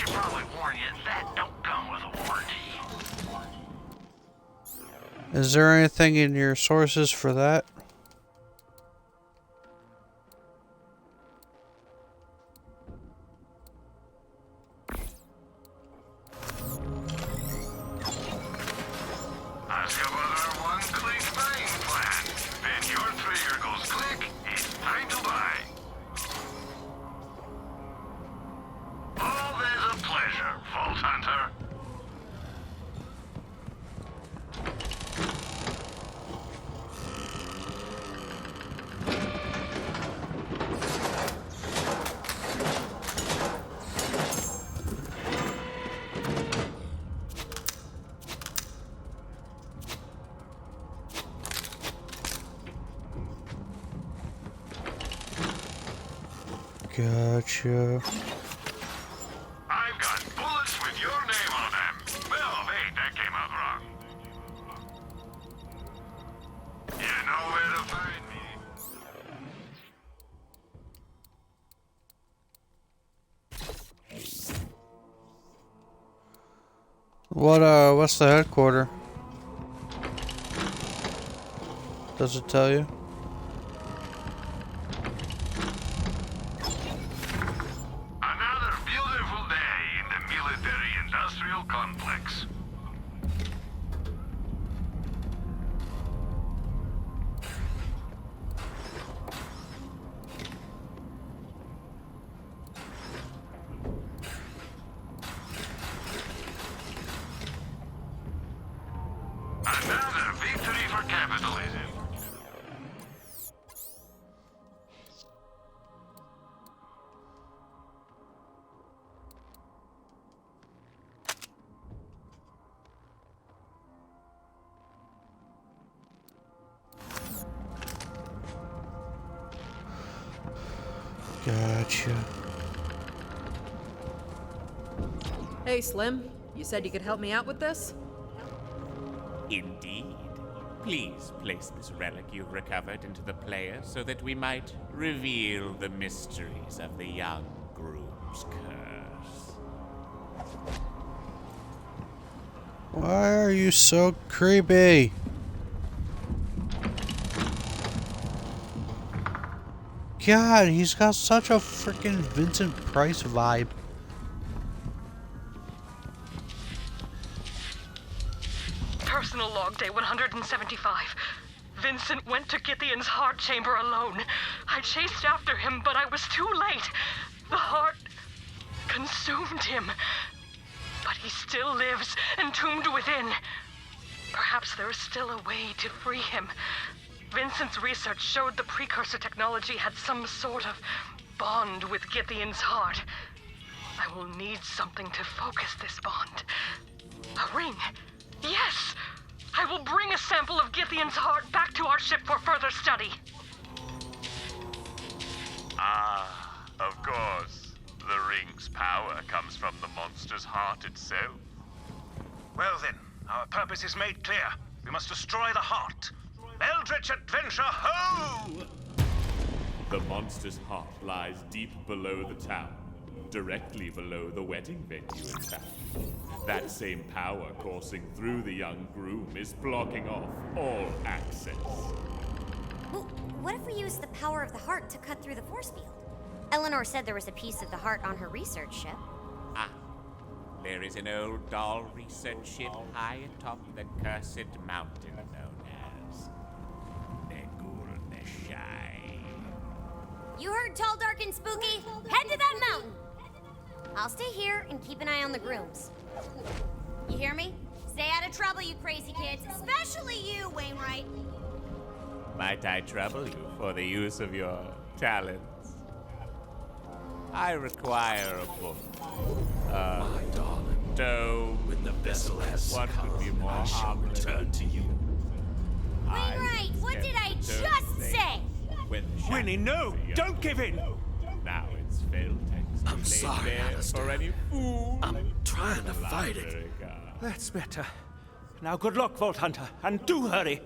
should probably warn you, that don't come with a warranty. Is there anything in your sources for that? Ask about our one-click buying plan. When your trigger goes click, it's time to buy. Always a pleasure, Vault Hunter. Gotcha. I've got bullets with your name on them. Well, wait, that came out wrong. You know where to find me. What's the headquarter? Does it tell you? Another beautiful day in the military-industrial complex. Another victory for capitalism. Gotcha. Hey, Slim. You said you could help me out with this? Indeed. Please place this relic you've recovered into the player so that we might reveal the mysteries of the young groom's curse. Why are you so creepy? God, he's got such a freaking Vincent Price vibe. Personal log day 175. Vincent went to Githian's heart chamber alone. I chased after him, but I was too late. The heart consumed him. But he still lives, entombed within. Perhaps there is still a way to free him. Vincent's research showed the precursor technology had some sort of bond with Githian's heart. I will need something to focus this bond. A ring. Yes! I will bring a sample of Githian's heart back to our ship for further study. Ah, of course. The ring's power comes from the monster's heart itself. Well then, our purpose is made clear. We must destroy the heart. Eldritch adventure, ho! The monster's heart lies deep below the town, directly below the wedding venue, in fact. That same power coursing through the young groom is blocking off all access. Well, what if we use the power of the heart to cut through the force field? Eleanor said there was a piece of the heart on her research ship. Ah, there is an old doll research ship high atop the cursed mountain known as Negurneshai. You heard Tall, Dark, and Spooky? Head to that mountain! I'll stay here and keep an eye on the grooms. You hear me? Stay out of trouble, you crazy kids. Especially you, Wainwright. Might I trouble you for the use of your talents? I require a book. My darling, dome. when the vessel has What could be more I shall harmless? return to you. Wainwright, what did I just say? Winnie, no! Don't give in! Now it's failed text. I'm sorry, there Alistair. for any fool. I'm trying to fight it. That's better. Now good luck, Vault Hunter, and do hurry.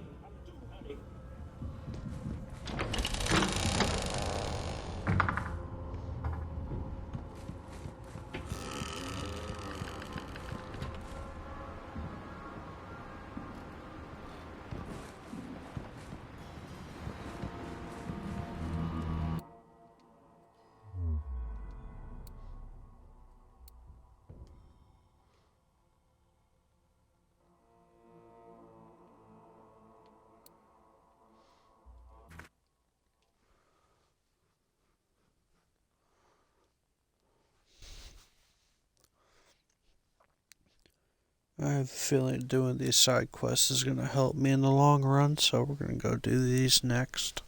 I have a feeling doing these side quests is going to help me in the long run, so we're going to go do these next.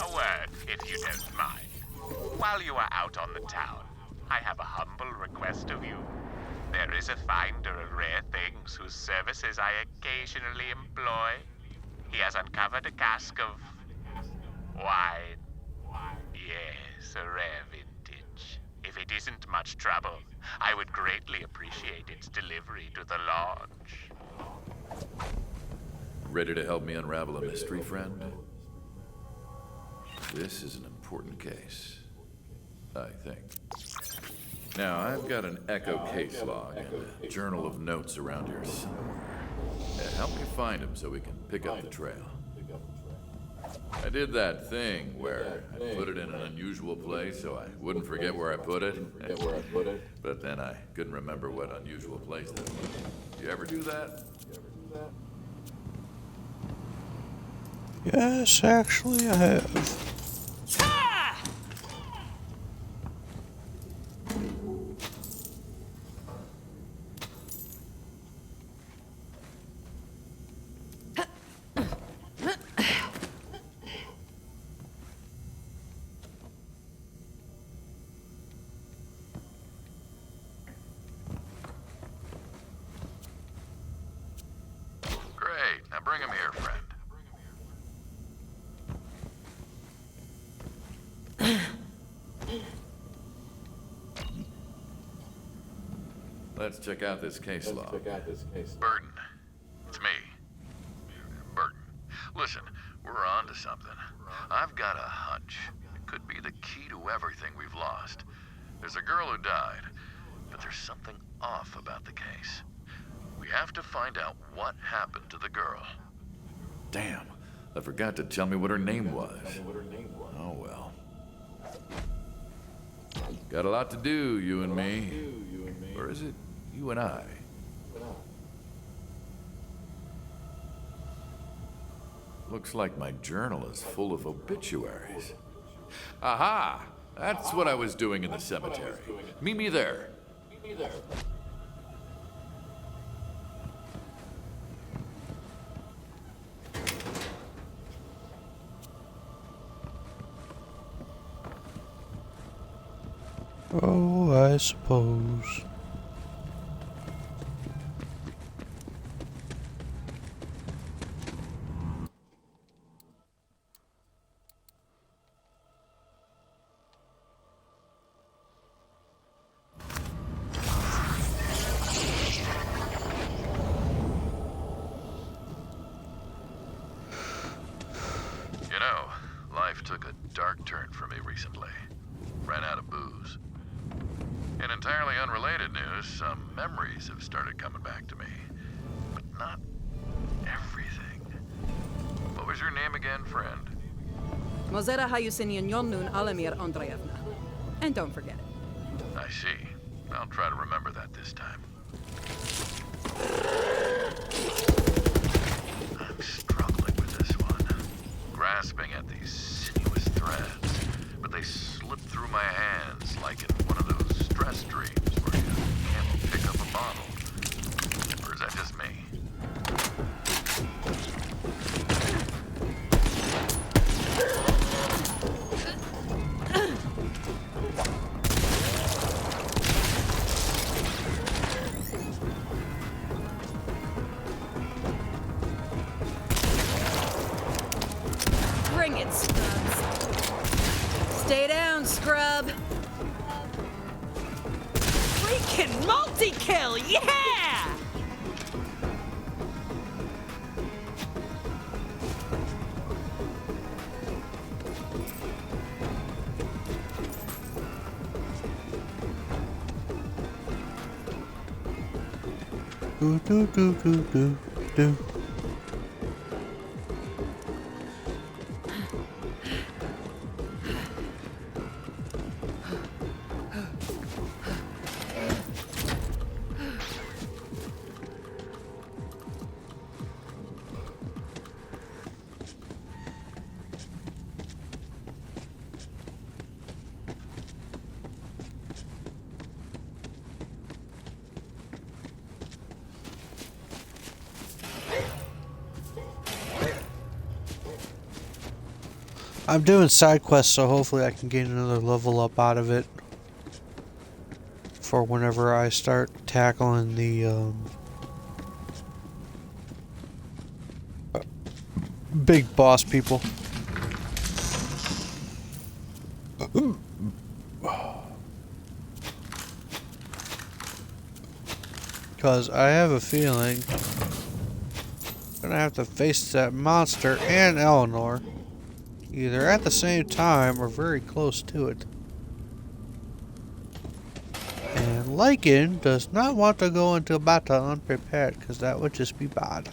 A word, if you don't mind. While you are out on the town, I have a humble request of you. There is a finder of rare things whose services I occasionally employ. He has uncovered a cask of wine. Yes, a rare vintage. If it isn't much trouble, I would greatly appreciate its delivery to the lodge. Ready to help me unravel a mystery, friend? This is an important case, I think. Now, I've got an Echo case log and a journal of notes around here somewhere. Help me find them so we can pick up the trail. I did that thing where I put it in an unusual place so I wouldn't forget where I put it. But then I couldn't remember what unusual place that was. You ever do that? Yes, actually, I have. Great. Now bring him here, friend. Let's check out this case log. Burton. It's me. Burton. Listen, we're on to something. I've got a hunch. It could be the key to everything we've lost. There's a girl who died, but there's something off about the case. We have to find out what happened to the girl. Damn, I forgot to tell me what her name was. Oh well. Got a lot to do, you and me. Or is it you and I? Looks like my journal is full of obituaries. Aha! That's what I was doing in the cemetery. Meet me there. Oh, I suppose. You know, life took a dark turn for me recently. Ran out of booze. In entirely unrelated news, some memories have started coming back to me. But not everything. What was your name again, friend? Mozera Hayusinyan Alamir Andreevna. And don't forget it. I see. I'll try to remember that this time. I'm struggling with this one. Grasping at these sinuous threads, but they slip through my hands like in one of those stress dreams where you can't pick up a bottle. Or is that just me? Bring it, scrubs. Stay down, scrub. Frickin' multi-kill, yeah! Do do do do do do. I'm doing side quests, so hopefully I can gain another level up out of it for whenever I start tackling the big boss people. Because I have a feeling I'm gonna have to face that monster and Eleanor either at the same time or very close to it. And Lycan does not want to go into battle unprepared, because that would just be bad.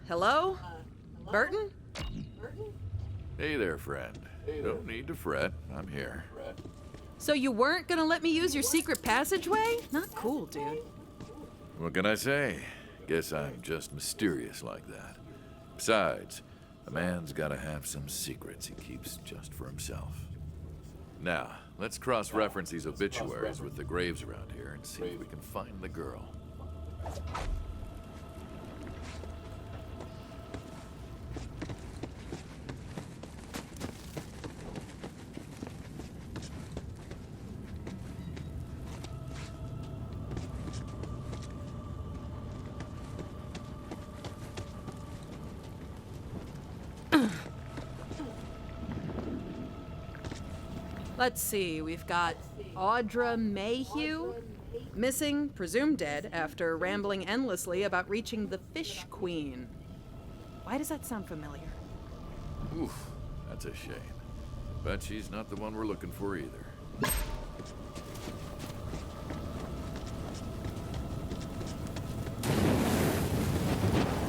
Hello? Burton? Hey there, friend. No need to fret. I'm here. So you weren't gonna let me use your secret passageway? Not cool, dude. What can I say? Guess I'm just mysterious like that. Besides, a man's gotta have some secrets he keeps just for himself. Now, let's cross-reference these obituaries with the graves around here and see if we can find the girl. Let's see, we've got Audra Mayhew, missing, presumed dead, after rambling endlessly about reaching the Fish Queen. Why does that sound familiar? Oof, that's a shame. Bet she's not the one we're looking for either.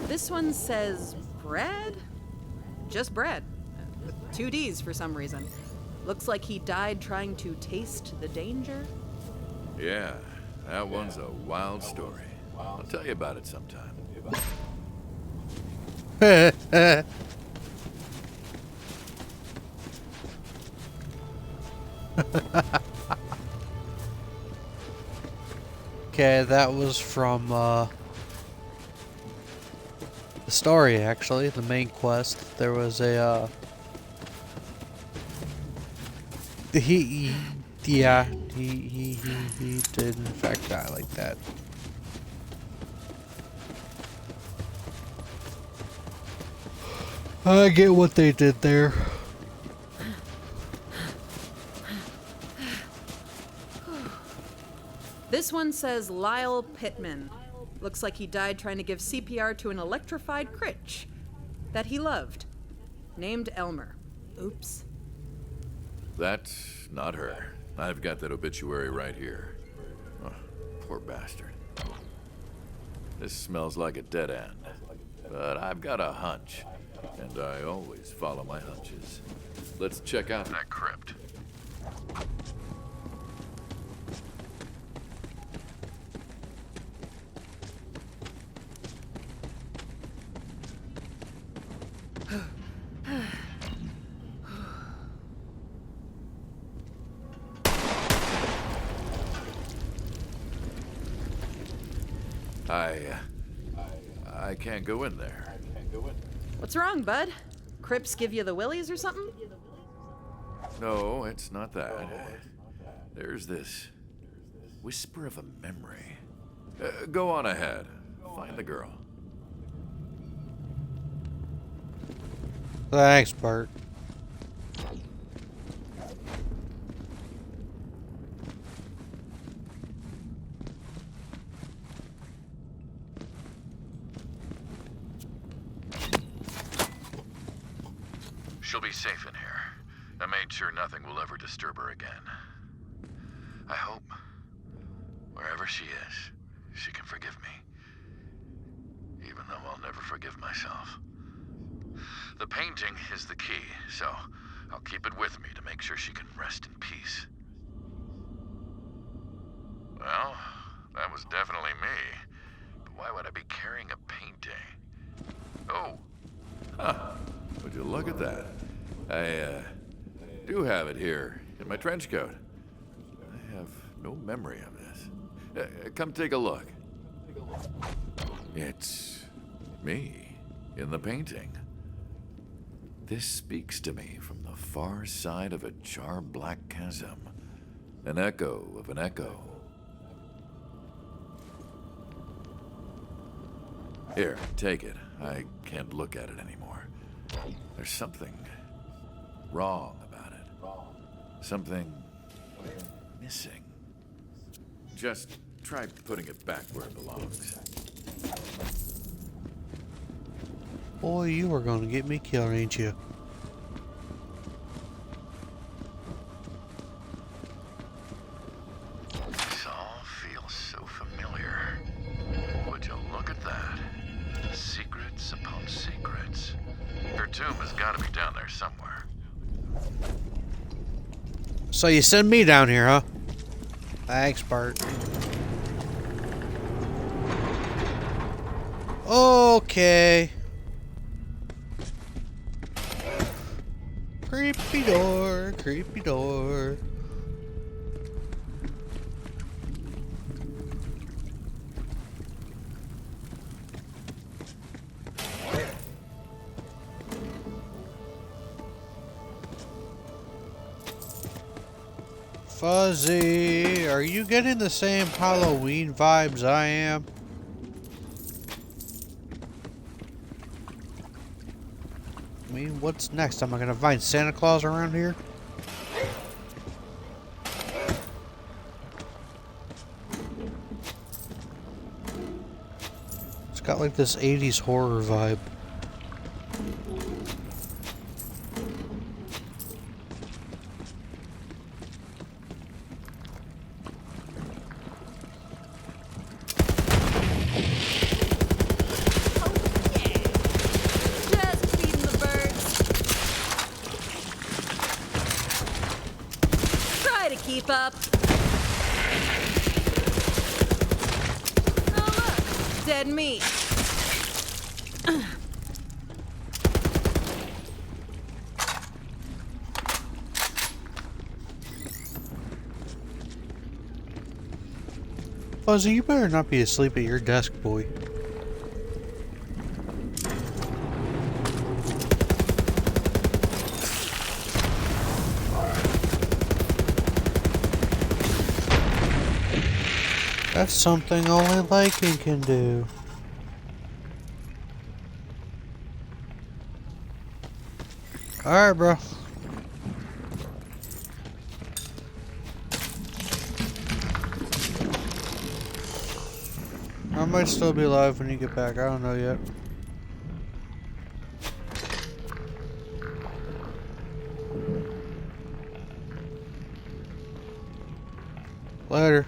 This one says Brad? Just Brad. With 2 Ds for some reason. Looks like he died trying to taste the danger. Yeah, that one's a wild story. I'll tell you about it sometime. Okay, that was from the story, actually, the main quest. There was a he did in fact die like that. I get what they did there. This one says Lyle Pittman. Looks like he died trying to give CPR to an electrified Critch that he loved, named Elmer. Oops. That's not her. I've got that obituary right here. Oh, poor bastard. This smells like a dead end. But I've got a hunch, and I always follow my hunches. Let's check out that crypt. I can't go in there. What's wrong, bud? Crips give you the willies or something? No, it's not that. There's this whisper of a memory. Go on ahead. Find the girl. Thanks, Bart. She'll be safe in here. I made sure nothing will ever disturb her again. I hope, wherever she is, she can forgive me. Even though I'll never forgive myself. The painting is the key, so I'll keep it with me to make sure she can rest in peace. Well, that was definitely me. But why would I be carrying a painting? Oh. Huh. Would you look at that? I do have it here in my trench coat. I have no memory of this. Come take a look. It's me in the painting. This speaks to me from the far side of a jar-black chasm. An echo of an echo. Here, take it. I can't look at it anymore. There's something wrong about it. Something missing. Just try putting it back where it belongs. Boy, you are gonna get me killed, ain't you? This all feels so familiar. Would you look at that? Secrets upon secrets. Her tomb has got to be down there somewhere. So you send me down here, huh? Thanks, Bart. Okay. Creepy door, creepy door. Fuzzy, are you getting the same Halloween vibes I am? I mean, what's next? Am I gonna find Santa Claus around here? It's got like this 80s horror vibe. Keep up. Oh look, dead meat. Fuzzy, you better not be asleep at your desk, boy. That's something only Lycan can do. Alright, bro. I might still be alive when you get back. I don't know yet. Later.